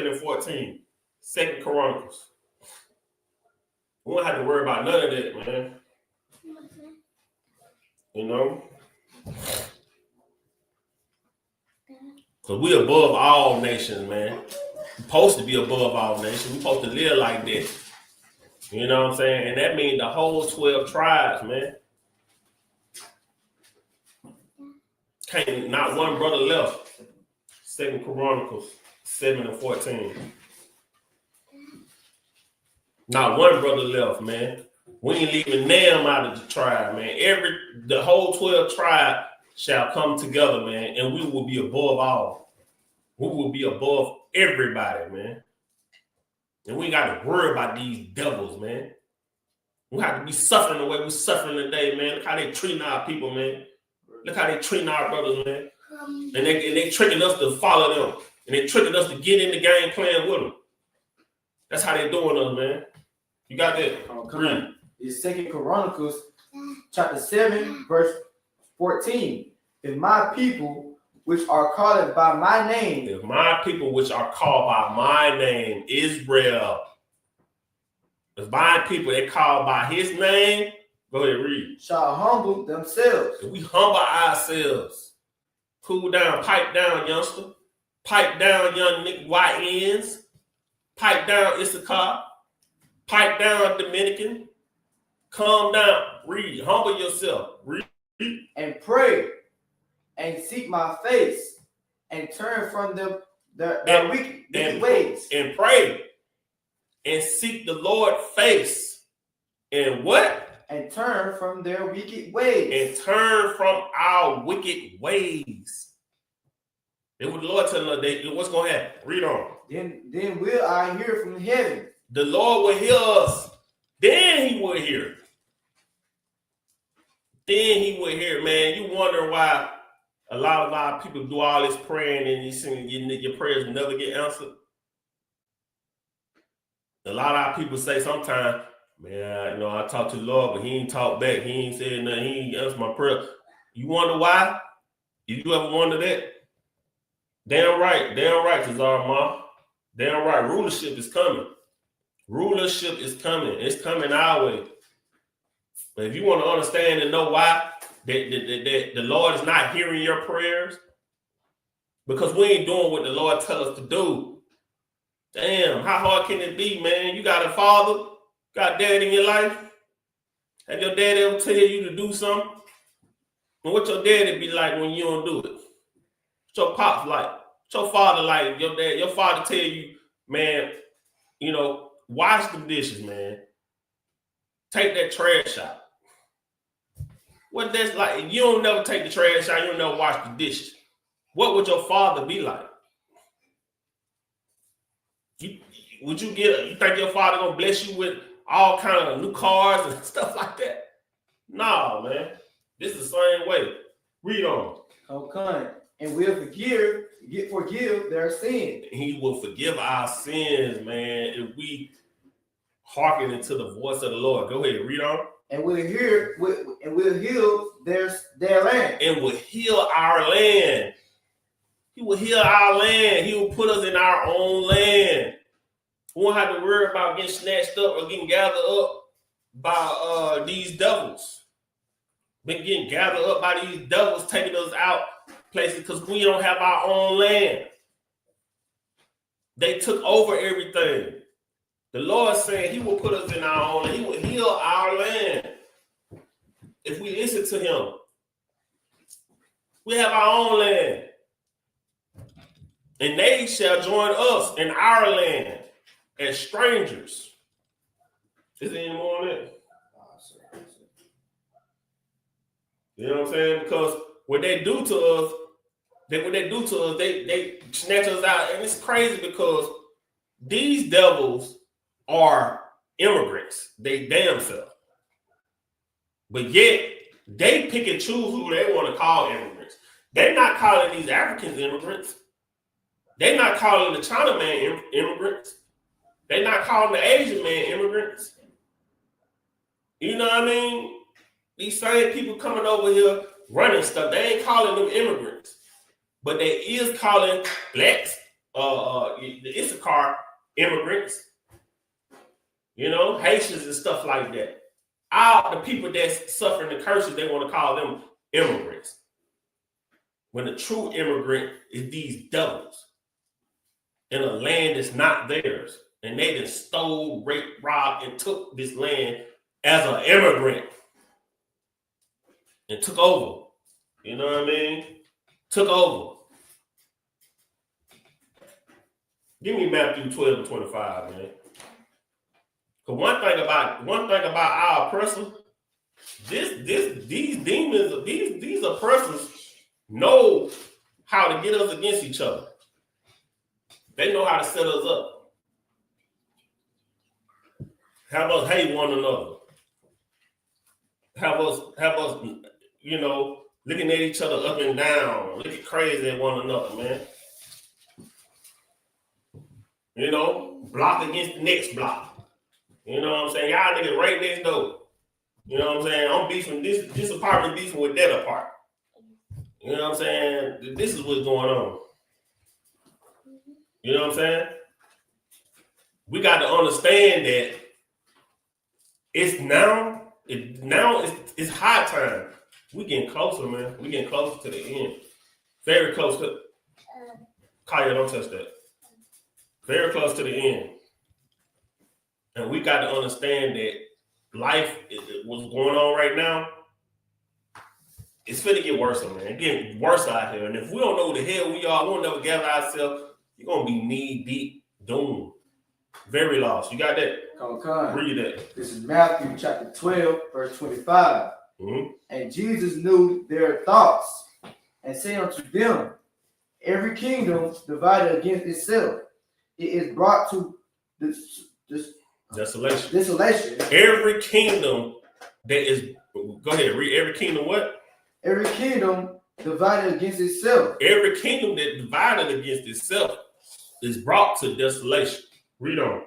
S2: and 14. Second Chronicles. We don't have to worry about none of that, man. You know? Because we're above all nations, man. We're supposed to be above all nations. We're supposed to live like that. You know what I'm saying? And that means the whole 12 tribes, man. Can't not one brother left. Second Chronicles 7 and 14. Not one brother left, man. We ain't leaving them out of the tribe, man. The whole 12 tribe shall come together, man, and we will be above all. We will be above everybody, man. And we ain't got to worry about these devils, man. We have to be suffering the way we're suffering today, man. Look how they treating our people, man. Look how they treating our brothers, man. And they tricking us to follow them. And they tricking us to get in the game playing with them. That's how they doing us, man. You got that?
S1: Oh, come on. It's Second Chronicles chapter 7, verse 14. If my people, which are called by my name.
S2: If my people, which are called by my name, Israel. If my people, they called by his name. Go ahead, read.
S1: Shall humble themselves.
S2: If we humble ourselves. Cool down, pipe down, youngster. Pipe down, young YNs. Pipe down, Isupk. Pipe down, Dominican. Calm down. Read. Humble yourself. Read.
S1: And pray. And seek my face. And turn from their wicked ways.
S2: And pray. And seek the Lord's face. And what?
S1: And turn from their wicked ways.
S2: And turn from our wicked ways. That's what the Lord telling us. What's going to happen? Read on.
S1: Then will I hear from heaven.
S2: The Lord will hear us. Then he will hear. Then he will hear, man. You wonder why a lot of our people do all this praying and you singing, your prayers never get answered. A lot of our people say sometimes, Man, you know, I talked to the Lord, but he ain't talked back. He ain't said nothing. He ain't answered my prayer. You wonder why? Did you ever wonder that? Damn right, Tazar Ma. Damn right, rulership is coming. Rulership is coming. It's coming our way. But if you want to understand and know why that the Lord is not hearing your prayers, because we ain't doing what the Lord tell us to do. Damn, how hard can it be, man? You got a father, got dad in your life. Have your dad ever tell you to do something? And what your daddy be like when you don't do it? What your pops like? What your father like? Your father tell you, man, you know, wash the dishes, man. Take that trash out. What that's like, you don't never take the trash out, you don't never wash the dishes. What would your father be like? You think your father gonna bless you with all kind of new cars and stuff like that? No, man. This is the same way. Read on.
S1: Okay. And we'll forgive their sin.
S2: He will forgive our sins, man, if we hearken into the voice of the Lord. Go ahead, read on.
S1: And we'll heal their land.
S2: And will heal our land. He will heal our land. He will put us in our own land. We won't have to worry about getting snatched up or getting gathered up by these devils. Been getting gathered up by these devils, taking us out places because we don't have our own land. They took over everything. The Lord said he will put us in our own land. He will heal our land if we listen to him. We have our own land. And they shall join us in our land as strangers. Is there any more on that? You know what I'm saying? Because what they do to us, they snatch us out. And it's crazy because these devils are immigrants. They damn self. But yet, they pick and choose who they want to call immigrants. They're not calling these Africans immigrants. They're not calling the Chinaman immigrants. They're not calling the Asian man immigrants. You know what I mean? These same people coming over here running stuff, they ain't calling them immigrants. But they is calling blacks, the Isupk immigrants. You know, Haitians and stuff like that. All the people that's suffering the curses, they want to call them immigrants. When the true immigrant is these devils in a land that's not theirs. And they just stole, raped, robbed, and took this land as an immigrant. And took over. You know what I mean? Took over. Give me Matthew 12 and 25, man. Because one thing about our oppressor, these demons, these oppressors know how to get us against each other. They know how to set us up. Have us hate one another. Have us, you know, looking at each other up and down, looking crazy at one another, man. You know, block against the next block. You know what I'm saying? Y'all niggas right next door. You know what I'm saying? I'm beefing this apartment beefing with that apartment. You know what I'm saying? This is what's going on. You know what I'm saying? We got to understand that it's high time. We getting closer, man. We getting closer to the end. Very close to. Kaya, don't touch that. Very close to the end. And we got to understand that life, what's going on right now, it's finna get worse, man. It's getting worse out here. And if we don't know who the hell we are, we won't never gather ourselves, you're going to be knee deep doomed. Very lost. You got that?
S1: Okay.
S2: Read that.
S1: This is Matthew chapter 12, verse 25. Mm-hmm. And Jesus knew their thoughts and said unto them, every kingdom divided against itself, it is brought to this desolation.
S2: Every kingdom that is, go ahead, read. Every kingdom what?
S1: Every kingdom divided against itself.
S2: Every kingdom that divided against itself is brought to desolation. Read on.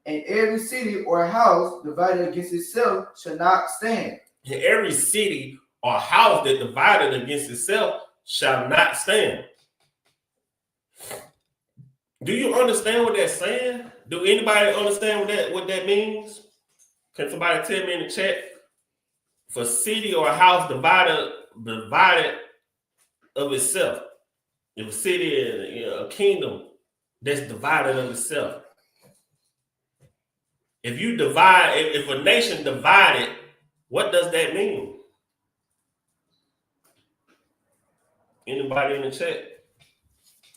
S1: And every city or house divided against itself shall not stand.
S2: And every city or house that divided against itself shall not stand. Do you understand what that's saying? Do anybody understand what that means? Can somebody tell me in the chat? For city or a house divided of itself. If a city is a kingdom that's divided of itself. If you divide, if a nation divided, what does that mean? Anybody in the chat?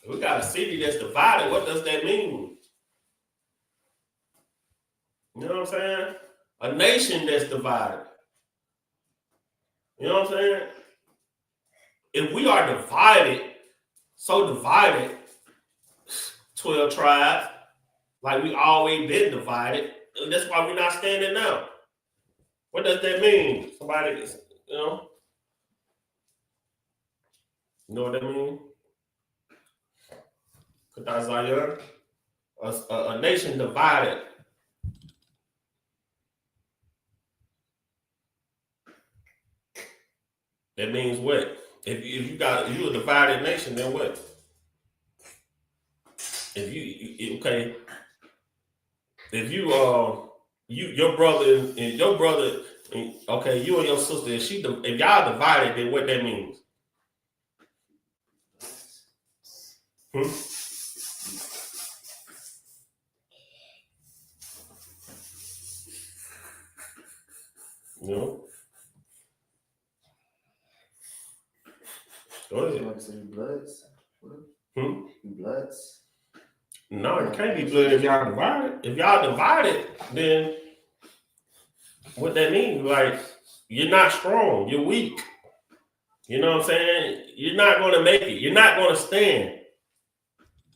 S2: If we got a city that's divided, what does that mean? You know what I'm saying? A nation that's divided. You know what I'm saying? If we are divided, so divided, 12 tribes, like we always been divided, that's why we're not standing now. What does that mean? Somebody, you know? You know what that means? A nation divided. That means what? If you a divided nation, then what? If you your brother and your brother, okay, you and your sister, if y'all divided, then what that means? No. Go ahead.
S1: Bloods. Bloods.
S2: No, it can't be blood if y'all divided. If y'all divided, then what that means? Like, you're not strong, you're weak. You know what I'm saying? You're not going to make it. You're not going to stand.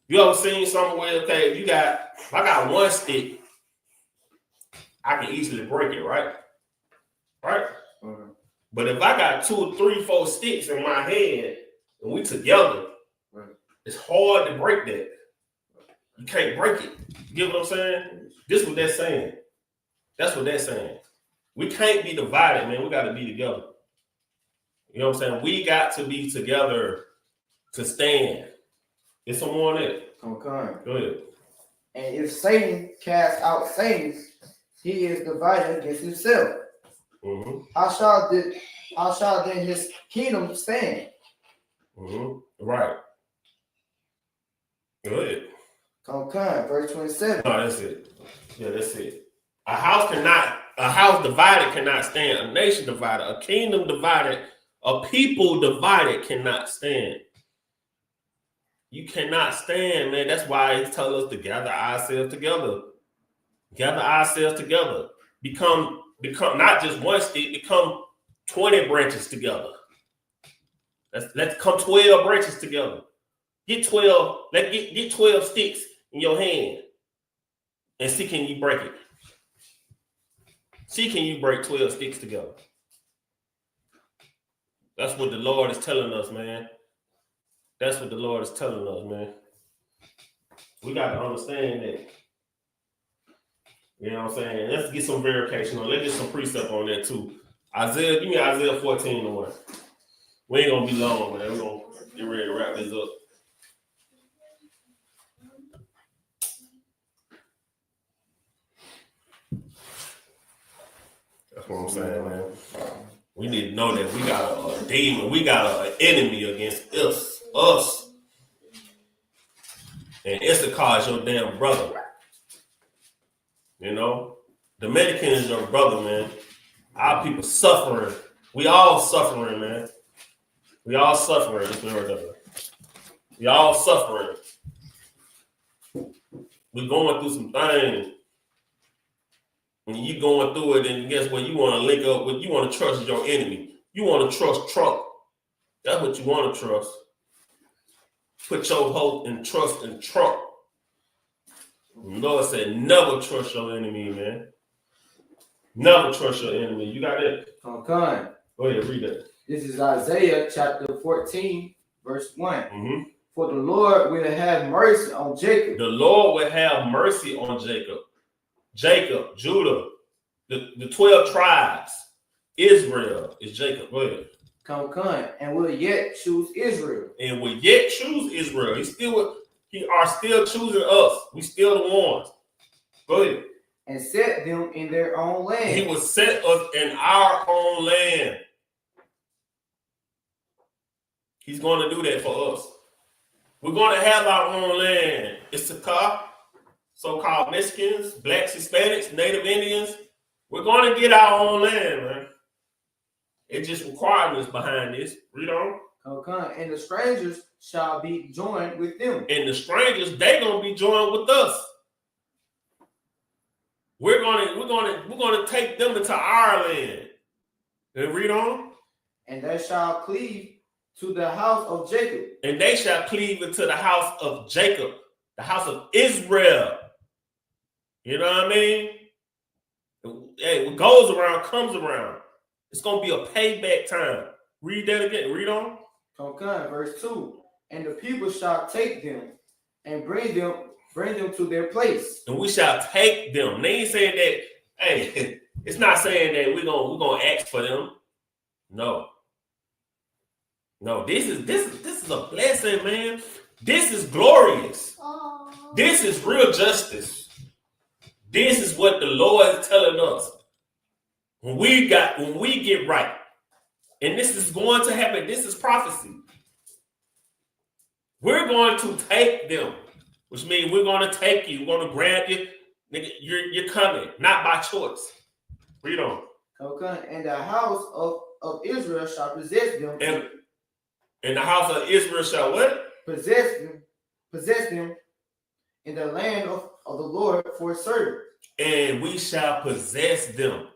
S2: You ever seen somewhere, okay, if I got one stick, I can easily break it, right? Right? Mm-hmm. But if I got 2, 3, 4 sticks in my hand and we together, right, it's hard to break that. You can't break it. You get what I'm saying? This is what they're saying. That's what they're saying. We can't be divided, man. We got to be together. You know what I'm saying? We got to be together to stand. Get some more on it.
S1: Okay.
S2: Go ahead.
S1: And if Satan casts out Satan, he is divided against himself. Mm-hmm. How shall then his kingdom stand?
S2: Mm-hmm. Right. Go ahead.
S1: Okay, verse 27.
S2: No, that's it. Yeah, that's it. A house divided cannot stand. A nation divided, a kingdom divided, a people divided cannot stand. You cannot stand, man. That's why he tells us to gather ourselves together. Gather ourselves together. Become not just one stick, become 20 branches together. Let's come 12 branches together. Get 12, get 12 sticks in your hand and see can you break it. See can you break 12 sticks together. That's what the Lord is telling us, man. That's what the Lord is telling us, man. We got to understand that. You know what I'm saying? Let's get some verification on. Let's get some precept on that too. Give me Isaiah 14:1. We ain't gonna be long, man. We're gonna get ready to wrap this up. That's what I'm saying, man. We need to know that we got a demon, we got an enemy against us. And Isupk is your damn brother. You know? Dominican is your brother, man. Our people suffering. We all suffering, man. We all suffering. We all suffering. We going through some things. When you going through it, and guess what? You want to link up with, you want to trust your enemy. You want to trust Trump. That's what you want to trust. Put your hope and trust in Trump. The Lord said, never trust your enemy, man. Never trust your enemy. You got it?
S1: Okay.
S2: Go ahead, read that.
S1: This is Isaiah chapter 14, verse 1. Mm-hmm. For the Lord will have mercy on Jacob.
S2: The Lord will have mercy on Jacob. Jacob, Judah, the 12 tribes. Israel is Jacob. Go ahead.
S1: And will yet choose Israel.
S2: And will yet choose Israel. He are still choosing us. We still the ones. Go ahead.
S1: And set them in their own land.
S2: He will set us in our own land. He's going to do that for us. We're going to have our own land. Isupk, so-called Mexicans, blacks, Hispanics, Native Indians. We're going to get our own land, man. It just requirements behind this. Read on.
S1: And the strangers shall be joined with them.
S2: And the strangers, they're going to be joined with us. We're going to take them into our land. And read on.
S1: And they shall cleave to the house of Jacob.
S2: And they shall cleave into the house of Jacob, the house of Israel. You know what I mean? Hey, what goes around comes around. It's going to be a payback time. Read that again. Read on.
S1: Verse 2. And the people shall take them and bring them to their place.
S2: And we shall take them. They ain't saying that, hey, it's not saying that we're gonna ask for them. No. No, this is a blessing, man. This is glorious. Aww. This is real justice. This is what the Lord is telling us. When we get right. And this is going to happen. This is prophecy. We're going to take them, which means we're going to take you. We're going to grab you. Nigga, you're coming, not by choice. Read on.
S1: And the house of Israel shall possess them.
S2: And the house of Israel shall what?
S1: Possess them in the land of the Lord for servants.
S2: And we shall possess them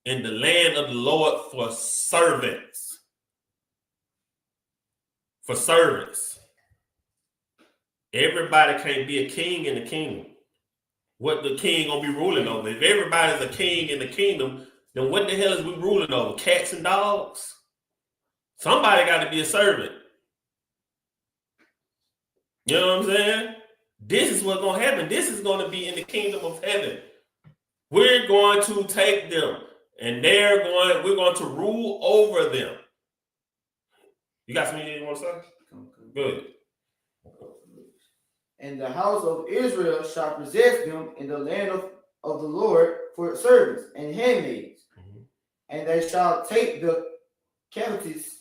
S2: in the land of the Lord for servants. For servants. Everybody can't be a king in the kingdom. What the king gonna be ruling over? If everybody's a king in the kingdom, then what the hell is we ruling over? Cats and dogs? Somebody got to be a servant. You know what I'm saying? This is what's going to happen. This is going to be in the kingdom of heaven. We're going to take them, and we're going to rule over them. You got something you want to say? Good.
S1: And the house of Israel shall possess them in the land of the Lord for servants and handmaids. Mm-hmm. And they shall take the captives.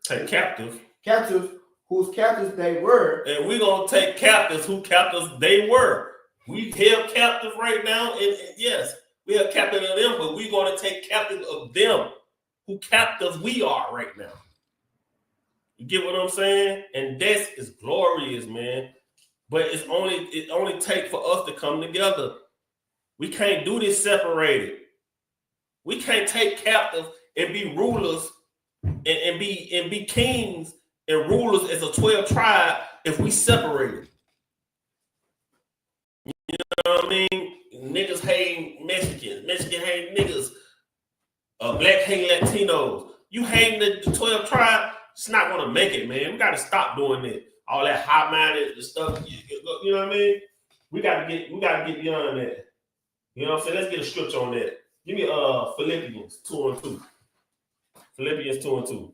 S2: Take captives
S1: whose captives they were.
S2: And we're going to take captives whose captives they were. We held captive right now. And yes, we are captive of them, but we're going to take captive of them who captives we are right now. You get what I'm saying? And this is glorious, man. But it only takes for us to come together. We can't do this separated. We can't take captive and be rulers and be kings and rulers as a 12 tribe if we separated. You know what I mean? Niggas hate Mexicans. Mexican hate niggas. Black hate Latinos. You hating the 12 tribe, it's not going to make it, man. We got to stop doing it. All that hot-minded stuff. You know what I mean? We got to get beyond that. You know what I'm saying? Let's get a scripture on that. Give me Philippians 2:2. Philippians 2:2.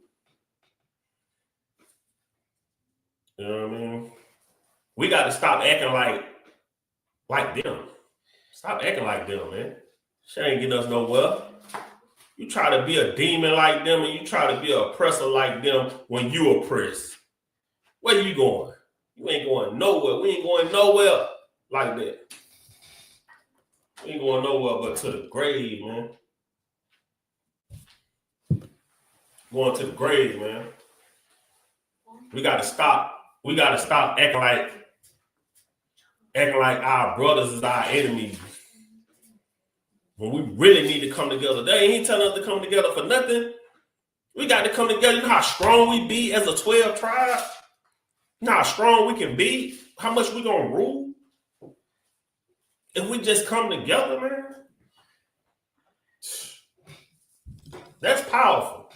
S2: You know what I mean? We got to stop acting like them. Stop acting like them, man. She ain't getting us nowhere. You try to be a demon like them and you try to be an oppressor like them when you oppress. Where you going? You ain't going nowhere. We ain't going nowhere like that. We ain't going nowhere but to the grave, man. Going to the grave, man. We got to stop. We got to stop acting like our brothers is our enemies. When we really need to come together. They ain't telling us to come together for nothing. We got to come together. You know how strong we be as a 12 tribe? You know how strong we can be? How much we gonna rule? If we just come together, man. That's powerful.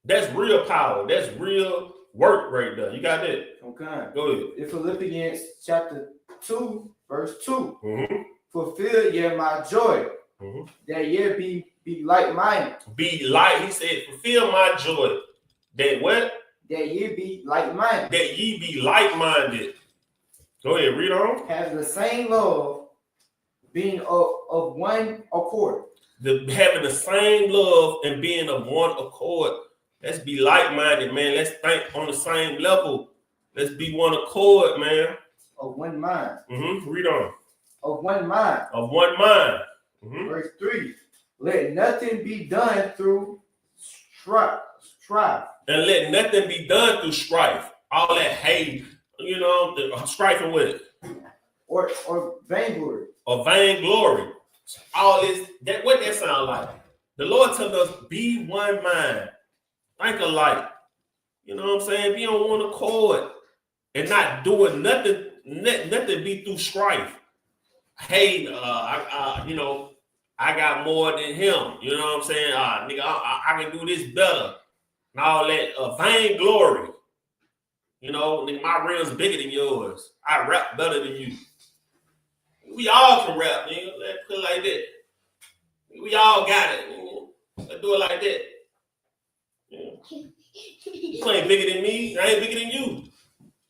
S2: That's real power. That's real work right there. You got that?
S1: Okay.
S2: Go ahead.
S1: In Philippians chapter 2, verse 2.
S2: Mm-hmm.
S1: fulfill ye my joy, that ye be like-minded.
S2: Be like, he said, fulfill my joy. That what?
S1: That ye be like-minded.
S2: That ye be like-minded. Go ahead, read on.
S1: Have the same love, being of one accord.
S2: Having the same love and being of one accord. Let's be like-minded, man. Let's think on the same level. Let's be one accord, man.
S1: Of one mind.
S2: Read on.
S1: Of one mind.
S2: Of one mind.
S1: Verse 3. Let nothing be done through strife.
S2: And let nothing be done through strife. All that hate, you know, strifing with it.
S1: Or vainglory.
S2: Or vainglory. All this, what that sound like? The Lord tells us, be one mind. Think alike. You know what I'm saying? Be on one accord. And not doing nothing, nothing be through strife. Hey, you know, I got more than him. You know what I'm saying? Nigga, I can do this better. And all that vainglory. You know, nigga, my rim's bigger than yours. I rap better than you. We all can rap, nigga. Let's put it like that. We all got it. Nigga. Let's do it like that. Yeah. You ain't bigger than me. I ain't bigger than you.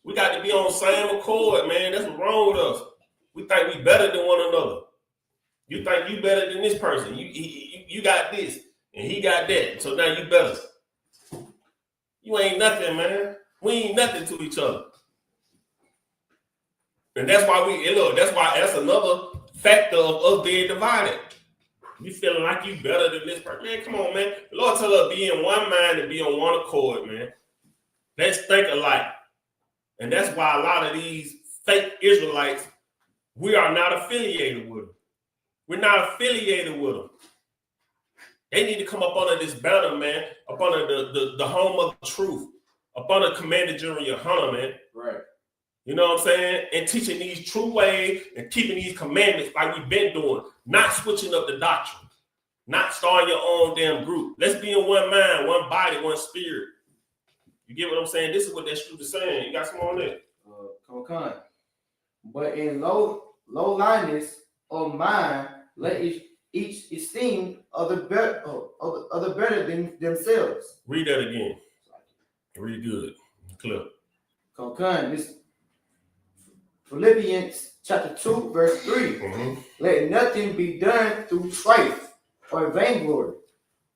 S2: We got to be on the same accord, man. That's what's wrong with us. We think we better than one another. You think you better than this person. You got this, and he got that. So now you better. You ain't nothing, man. We ain't nothing to each other. And that's why that's another factor of us being divided. You feeling like you better than this person. Man, come on, man. The Lord tell us be in one mind and be on one accord, man. Let's think alike. And that's why a lot of these fake Israelites, we are not affiliated with them. We're not affiliated with them. They need to come up under this banner, man, up under the home of the truth, up under Commander General Hunter, man.
S1: Right.
S2: You know what I'm saying? And teaching these true ways and keeping these commandments like we've been doing, not switching up the doctrine, not starting your own damn group. Let's be in one mind, one body, one spirit. You get what I'm saying? This is what that scripture is saying. You got some on there?
S1: Come. But in lowliness of mind, let each esteem other better than themselves.
S2: Read that again. Read good. Clear.
S1: Come. This Philippians chapter 2, verse 3. Let nothing be done through strife or vainglory,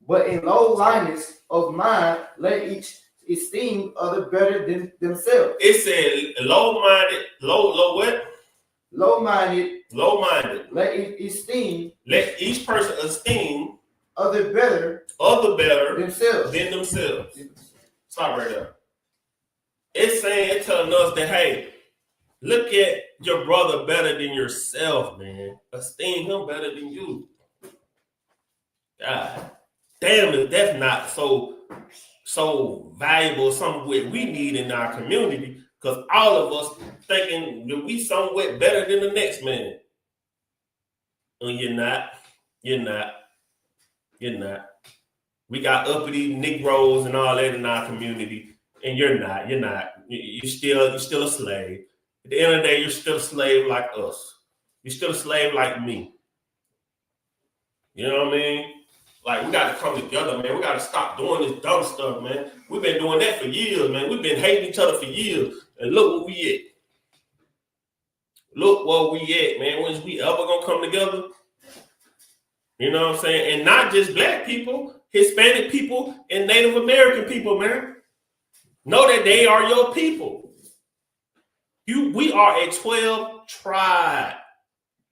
S1: but in lowliness of mind, let each esteem other better than themselves.
S2: It said low-minded, low what?
S1: Low-minded.
S2: Let each person esteem
S1: other better
S2: than themselves. Stop right there. It's telling us that, hey, look at your brother better than yourself, man. Esteem him better than you. God damn, if that's not so valuable, something we need in our community, because all of us thinking that we somewhat better than the next man. And you're not. We got uppity Negroes and all that in our community, and you're not. You're still a slave. At the end of the day, you're still a slave like us. You're still a slave like me. You know what I mean? Like, we got to come together, man. We got to stop doing this dumb stuff, man. We've been doing that for years, man. We've been hating each other for years. And look where we at. Look where we at, man. When is we ever going to come together? You know what I'm saying? And not just black people, Hispanic people, and Native American people, man. Know that they are your people. We are a 12 tribe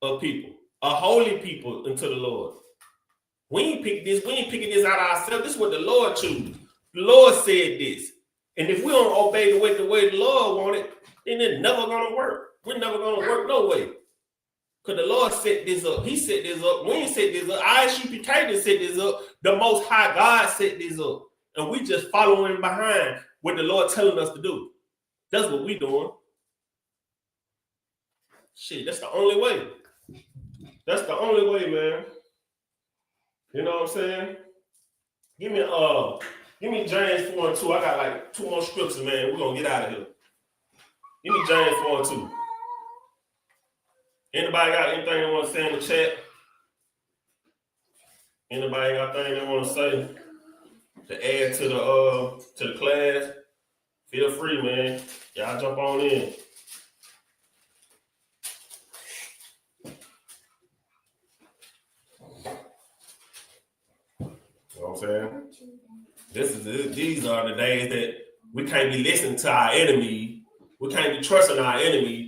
S2: of people, a holy people unto the Lord. We ain't picking this out of ourselves. This is what the Lord chose. The Lord said this. And if we don't obey the way the Lord wanted, then it's never gonna work. We're never gonna work no way. Because the Lord set this up. He set this up. We ain't set this up. Isupk set this up. The Most High God set this up. And we just following behind what the Lord telling us to do. That's what we doing. Shit, that's the only way. That's the only way, man. You know what I'm saying? Give me James 4 and 2. I got like 2 more scriptures, man. We're gonna get out of here. Give me James 4 and 2. Anybody got anything they want to say in the chat? Anybody got anything they want to say to add to the class? Feel free, man. Y'all jump on in. You know what I'm saying? These are the days that we can't be listening to our enemy. We can't be trusting our enemy.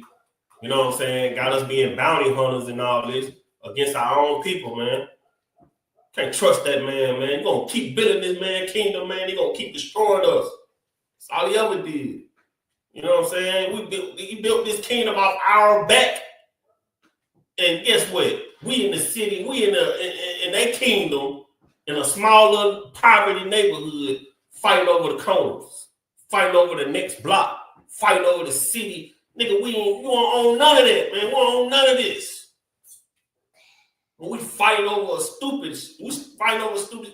S2: You know what I'm saying? Got us being bounty hunters and all this against our own people, man. Can't trust that man, man. You're going to keep building this man kingdom, man. He's going to keep destroying us. That's all he ever did. You know what I'm saying? He built this kingdom off our back. And guess what? We in the city, we in that kingdom, in a small little poverty neighborhood, fighting over the corners, fighting over the next block, fighting over the city. Nigga, we don't own none of that, man. We don't own none of this. When we fighting over stupid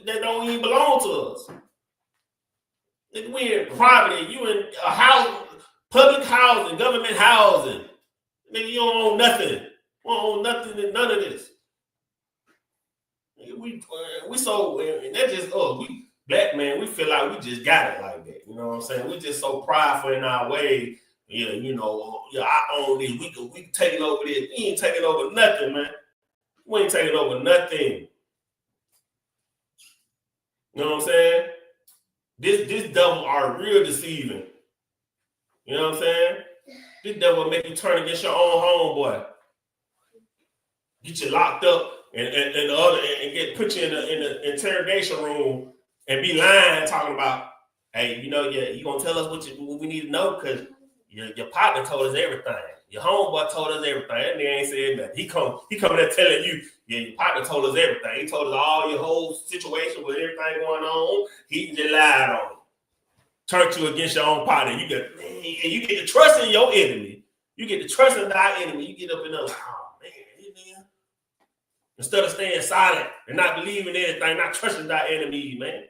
S2: that don't even belong to us. Nigga, we in poverty. You in a house, public housing, government housing. Nigga, you don't own nothing. We don't own nothing in none of this. Nigga, we so, and that's just us. We black man, we feel like we just got it like that. You know what I'm saying? We just so prideful in our way. Yeah, you know, I own this. We can take it over this. We ain't taking over nothing, man. We ain't taking over nothing. You know what I'm saying? This devil are real deceiving. You know what I'm saying? This devil will make you turn against your own homeboy. Get you locked up and put you in the interrogation room and be lying, talking about, hey, you know, you gonna tell us what we need to know because your partner told us everything. Your homeboy told us everything. And they ain't said nothing. He coming there telling you, your partner told us everything. He told us all your whole situation with everything going on. He just lied on you. Turned you against your own partner. You get to trust in your enemy. You get to trust in thy enemy. You get up and up like, oh man. Instead of staying silent and not believing anything, not trusting thy enemy, man.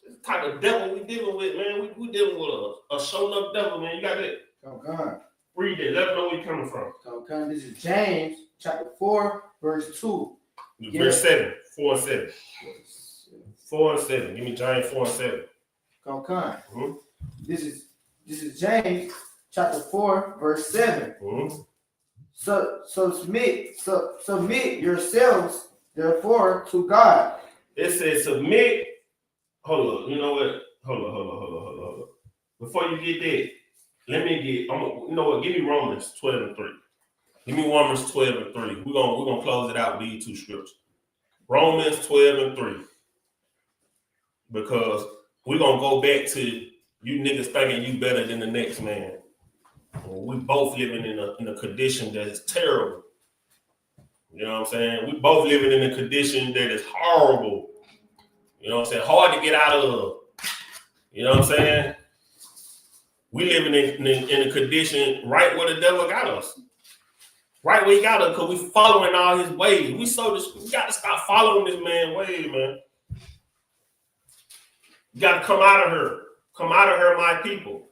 S2: This type of devil we dealing with, man. We dealing with a shown up devil, man. You got that?
S1: Okay.
S2: Read it. Let them know where you're coming from.
S1: Okay. This is James chapter 4, verse 2.
S2: Verse 7. 4 and 7. 4 and 7. Give me James 4 and 7.
S1: Okay.
S2: Mm-hmm.
S1: This is James chapter 4, verse 7.
S2: Mm-hmm.
S1: So submit yourselves, therefore, to God.
S2: It says submit. Hold on. You know what? Hold on. Before you get that, let me get. You know what? Give me Romans 12 and 3. Give me Romans 12 and 3. We're gonna close it out with these two scriptures. Romans 12 and 3. Because we're gonna go back to you niggas thinking you better than the next man. We both living in a condition that is terrible. You know what I'm saying? We both living in a condition that is horrible. You know what I'm saying? Hard to get out of. You know what I'm saying? We living in a condition right where the devil got us. Right where he got us because we following all his ways. We got to stop following this man's ways, man. You got to come out of her. Come out of her, my people.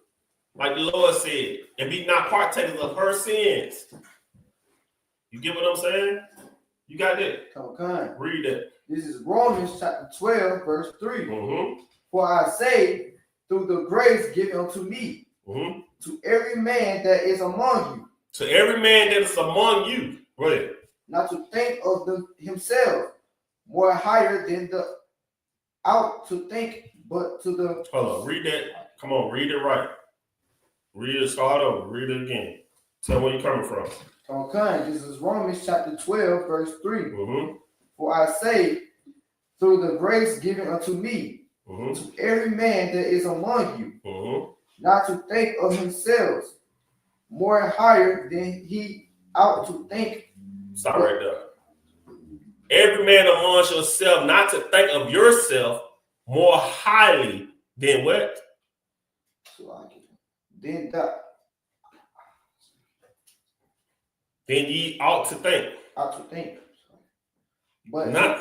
S2: Like the Lord said, and be not partakers of her sins. You get what I'm saying? You got that?
S1: Okay.
S2: Read that.
S1: This is Romans chapter 12, verse 3.
S2: Mm-hmm.
S1: For I say, through the grace given unto me,
S2: mm-hmm.
S1: to every man that is among you.
S2: To every man that is among you. Go ahead.
S1: Not to think of himself more higher than the out to think, but to the...
S2: Hold on. Read that. Come on. Read it right. Read it, start over, read it again. Tell where you're coming from.
S1: Okay, this is Romans chapter 12, verse 3.
S2: Mm-hmm.
S1: For I say, through the grace given unto me,
S2: mm-hmm.
S1: to every man that is among you,
S2: mm-hmm.
S1: not to think of himself more higher than he ought to think.
S2: Stop right there. Every man amongst yourself, not to think of yourself more highly than what? Then ye ought to think.
S1: Ought to think. But
S2: not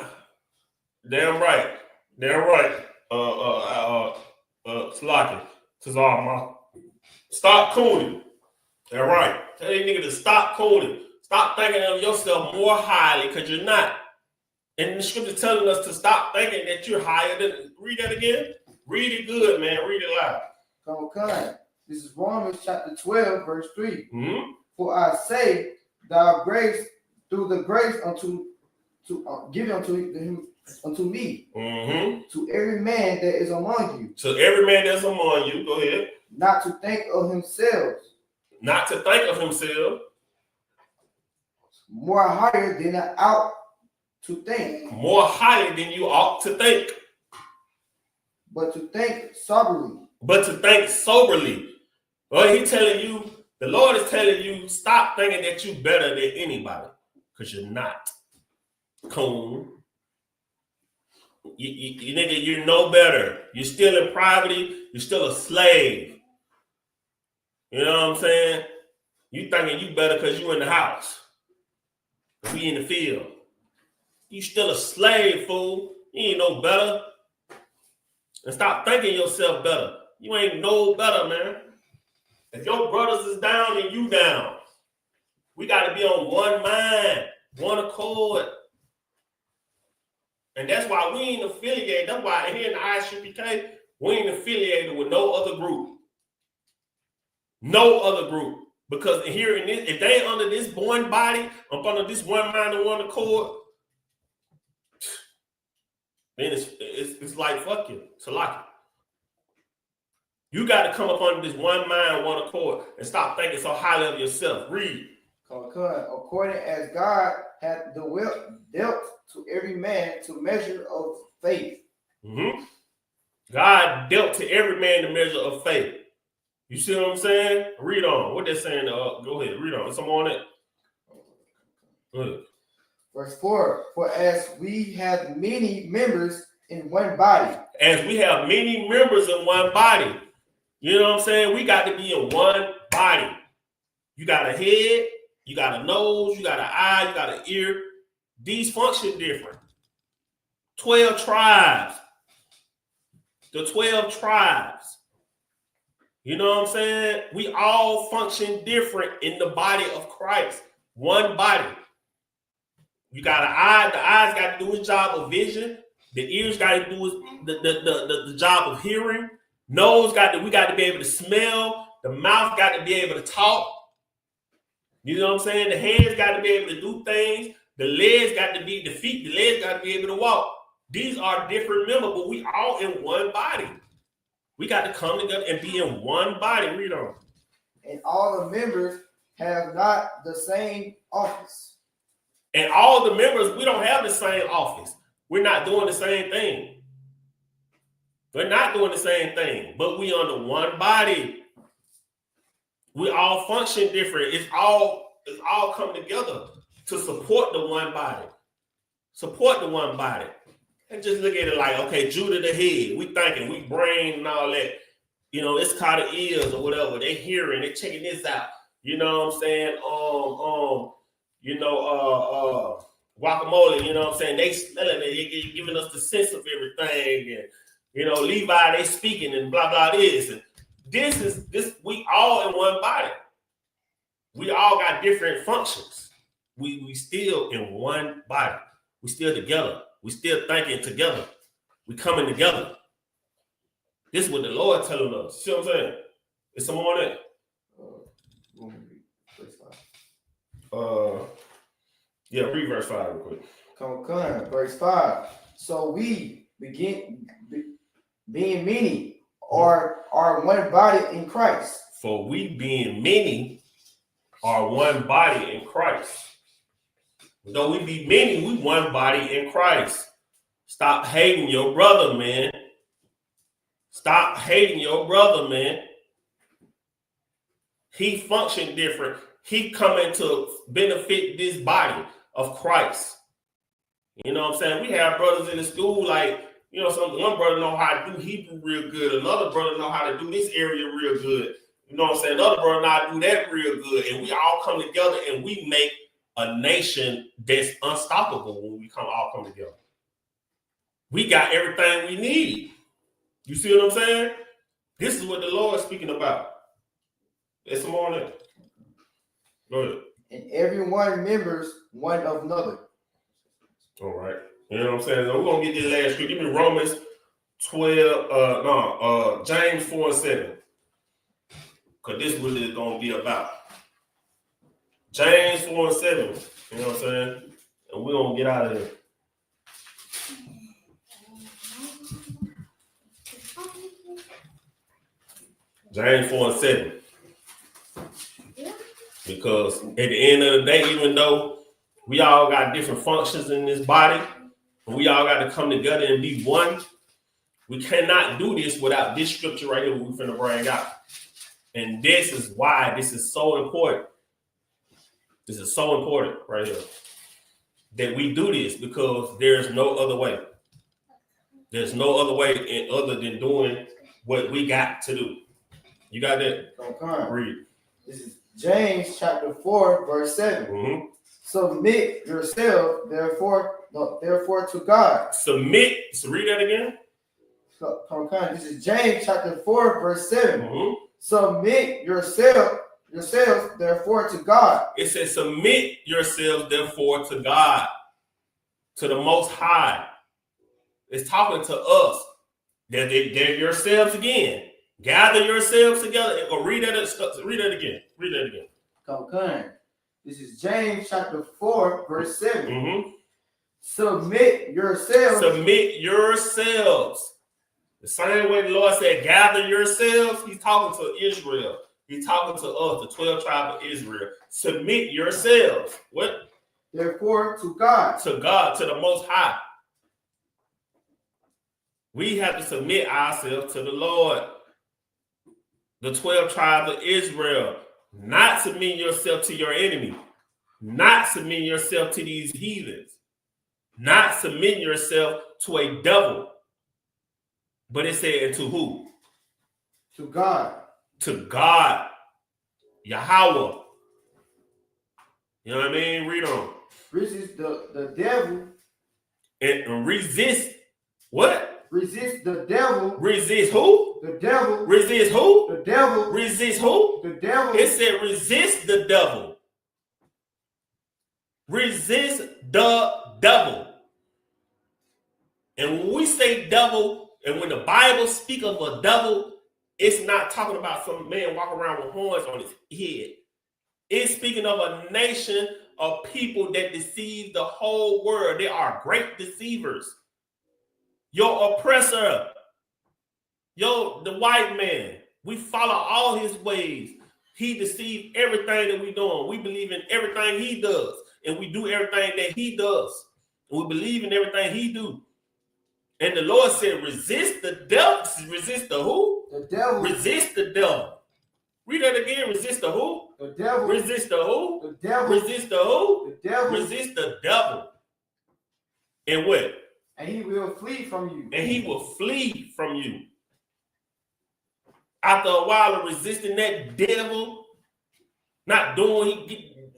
S2: damn right. Slocky. Stop cooning. All right. Tell these niggas to stop cooning. Stop thinking of yourself more highly because you're not. And the scripture telling us to stop thinking that you're higher than. Read that again. Read it good, man. Read it loud.
S1: Come. This is Romans chapter 12, verse 3.
S2: Mm-hmm.
S1: For I say, thou grace through the grace given unto me,
S2: Mm-hmm.
S1: to every man that is among you.
S2: To every man that's among you, go ahead.
S1: Not to think of himself.
S2: Not to think of himself.
S1: More higher than I ought to think.
S2: More highly than you ought to think.
S1: But to think soberly.
S2: But to think soberly. Well, he telling you, the Lord is telling you, stop thinking that you're better than anybody. Because you're not. Coon. You nigga, you're no better. You're still in poverty. You're still a slave. You know what I'm saying? You thinking you better because you in the house. We in the field. You still a slave, fool. You ain't no better. And stop thinking yourself better. You ain't no better, man. If your brothers is down, then you down. We got to be on one mind, one accord. And that's why we ain't affiliated. That's why here in the Isupk, we ain't affiliated with no other group. No other group. Because here in this, if they ain't under this one body, up under this one mind and one accord, then it's like fuck you. It's like it. You got to come up under this one mind, one accord, and stop thinking so highly of yourself. Read.
S1: According as God hath dealt to every man to measure of faith.
S2: Mm-hmm. God dealt to every man the measure of faith. You see what I'm saying? Read on. What they're saying? Go ahead. Read on. Some on it. Go ahead.
S1: Verse 4. For as we have many members in one body.
S2: As we have many members in one body. You know what I'm saying? We got to be in one body. You got a head, you got a nose, you got an eye, you got an ear. These function different. 12 tribes. The 12 tribes. You know what I'm saying? We all function different in the body of Christ. One body. You got an eye. The eyes got to do its job of vision. The ears got to do the job of hearing. Nose we got to be able to smell. The mouth got to be able to talk. You know what I'm saying? The hands got to be able to do things. The legs got to be the feet. The legs got to be able to walk. These are different members, but we all in one body. We got to come together and be in one body. Read on.
S1: And all the members have not the same office.
S2: And all the members, we don't have the same office. We're not doing the same thing. We're not doing the same thing, but we under one body. We all function different. It's all come together to support the one body. Support the one body. And just look at it like, okay, Judah the head. We thinking, we brain and all that. You know, it's called the ears or whatever. They hearing, they checking this out. You know what I'm saying? Guacamole, you know what I'm saying? They smelling it, they giving us the sense of everything. And, you know, Levi, they speaking and blah, blah, this. And this, we all in one body. We all got different functions. We still in one body. We still together. We still thinking together. We coming together. This is what the Lord telling us. See what I'm saying? It's some more on that. Yeah, read verse 5 real quick.
S1: Come, verse 5. So we begin being many are one body in Christ.
S2: For we being many are one body in Christ. Though we be many, we one body in Christ. Stop hating your brother, man. Stop hating your brother, man. He function different. He coming to benefit this body of Christ. You know what I'm saying? We have brothers in the school, like, you know, one brother know how to do Hebrew real good. Another brother know how to do this area real good. You know what I'm saying? Another brother know how to do that real good. And we all come together and we make a nation that's unstoppable when we all come together. We got everything we need. You see what I'm saying? This is what the Lord is speaking about. There's some more on that. Go ahead.
S1: and everyone members one of another.
S2: All right. You know what I'm saying? We're gonna get this last scripture. Give me Romans 12, James 4:7. Because this is what it's gonna be about. James 4:7. You know what I'm saying? And we're gonna get out of here. James 4:7. Because at the end of the day, even though we all got different functions in this body, and we all got to come together and be one, we cannot do this without this scripture right here we're finna bring out. And this is why this is so important. This is so important right here. That we do this, because there's no other way. There's no other way other than doing what we got to do. You got that?
S1: Okay.
S2: Read.
S1: This is James chapter 4, verse 7.
S2: Mm-hmm.
S1: Submit yourself, therefore to God.
S2: Submit. So read that again.
S1: Okay. This is James chapter 4, verse 7.
S2: Mm-hmm.
S1: Submit yourselves, therefore, to God.
S2: It says, submit yourselves, therefore, to God, to the Most High. It's talking to us. They're yourselves again. Gather yourselves together. Or read that again. Read that again.
S1: Okay. This is James chapter 4, verse 7.
S2: Mm-hmm.
S1: Submit yourselves.
S2: Submit yourselves. The same way the Lord said, gather yourselves, he's talking to Israel. He's talking to us, the 12 tribes of Israel. Submit yourselves. What?
S1: Therefore, to God.
S2: To God, to the Most High. We have to submit ourselves to the Lord. The 12 tribes of Israel. Not submit yourself to your enemy. Not submit yourself to these heathens. Not submit yourself to a devil. But it said to who?
S1: To God.
S2: To God. Yahweh. You know what I mean? Read on.
S1: Resist the devil.
S2: And resist what?
S1: Resist the devil.
S2: Resist who?
S1: The devil.
S2: Resist who?
S1: The devil.
S2: Resist who?
S1: The devil.
S2: It said resist the devil. Resist the devil. And when we say devil, and when the Bible speaks of a devil, it's not talking about some man walking around with horns on his head. It's speaking of a nation of people that deceive the whole world. They are great deceivers. Your oppressor, the white man, we follow all his ways. He deceived everything that we doing. We believe in everything he does, and we do everything that he does. And we believe in everything he do. And the Lord said, resist the devil. Resist the who?
S1: The devil.
S2: Resist the devil. Read that again. Resist the who?
S1: The devil.
S2: Resist the who?
S1: The devil.
S2: Resist the who?
S1: The devil.
S2: Resist the devil. And what?
S1: And he will flee from you.
S2: And he will flee from you. After a while of resisting that devil, not doing,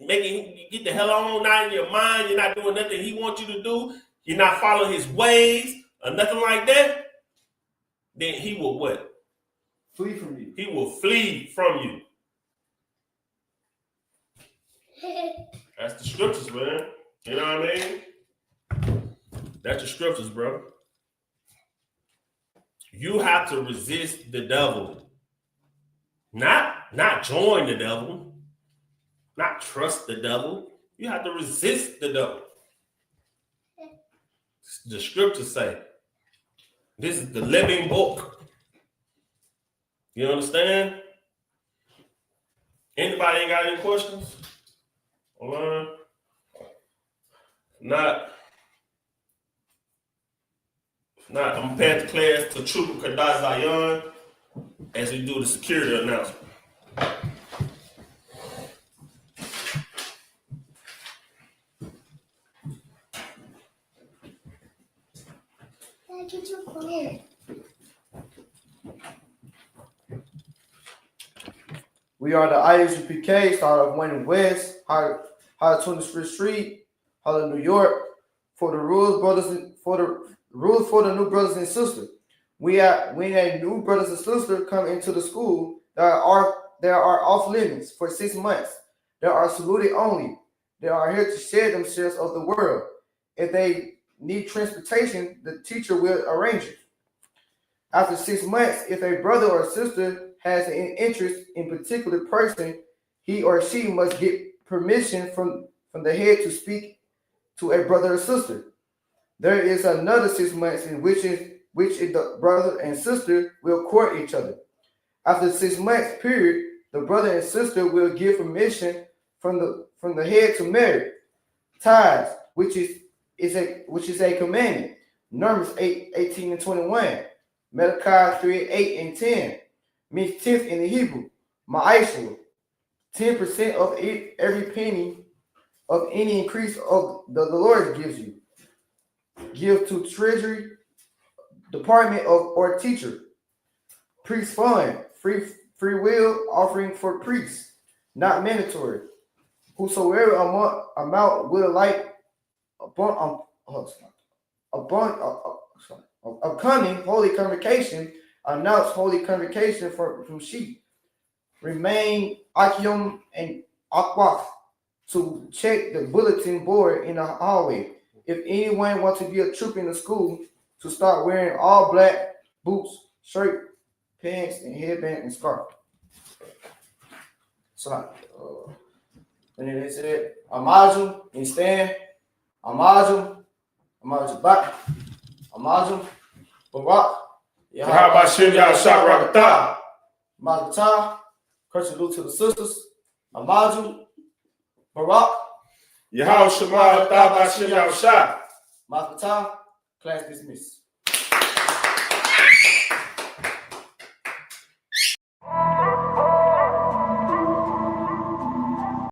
S2: making you get the hell on out in your mind, you're not doing nothing he wants you to do, you're not following his ways, or nothing like that, then he will what?
S1: Flee from you.
S2: He will flee from you. That's the scriptures, man. You know what I mean? That's the scriptures, bro. You have to resist the devil. Not join the devil. Not trust the devil. You have to resist the devil. The scriptures say. This is the living book. You understand? Anybody ain't got any questions? Online? Not, I'm gonna pass the class to Trooper Kadaz Zion as we do the security announcement.
S3: Get your phone.
S1: We are the Isupk, start of 1 West, High 25th Street, Harlem, New York. For the rules, for the new brothers and sisters. When a new brothers and sisters come into the school, there are off limits for 6 months. They are saluted only. They are here to share themselves of the world. If they need transportation, the teacher will arrange it. After 6 months, if a brother or sister has an interest in a particular person, he or she must get permission from the head to speak to a brother or sister. There is another 6 months in which the brother and sister will court each other. After the 6 months period, the brother and sister will give permission from the head to marry. Tithes, which is a commandment. Numbers 8:18 and 21. Malachi 3:8 and 10 means tenth in the Hebrew. Ma'ashur, 10% of every penny of any increase of the Lord gives you. Give to treasury department or teacher. Priest fund, free will offering for priests, not mandatory. Whosoever amount will like upcoming holy convocation, announce holy convocation from sheep. Remain Achium and Akwaf to check the bulletin board in the hallway. If anyone wants to be a troop in the school, to start wearing all black boots, shirt, pants, and headband and scarf. So, then they said, Amajum, and stand, Amajum Back, Amajum, Barak,
S2: How about Shem Yahshua Rakatah?
S1: Mazatah, courtesy salute to the sisters, Amajum, Barak,
S2: Yahweh Shema Thabah Shem Yahshua.
S1: Mazatah, class dismissed.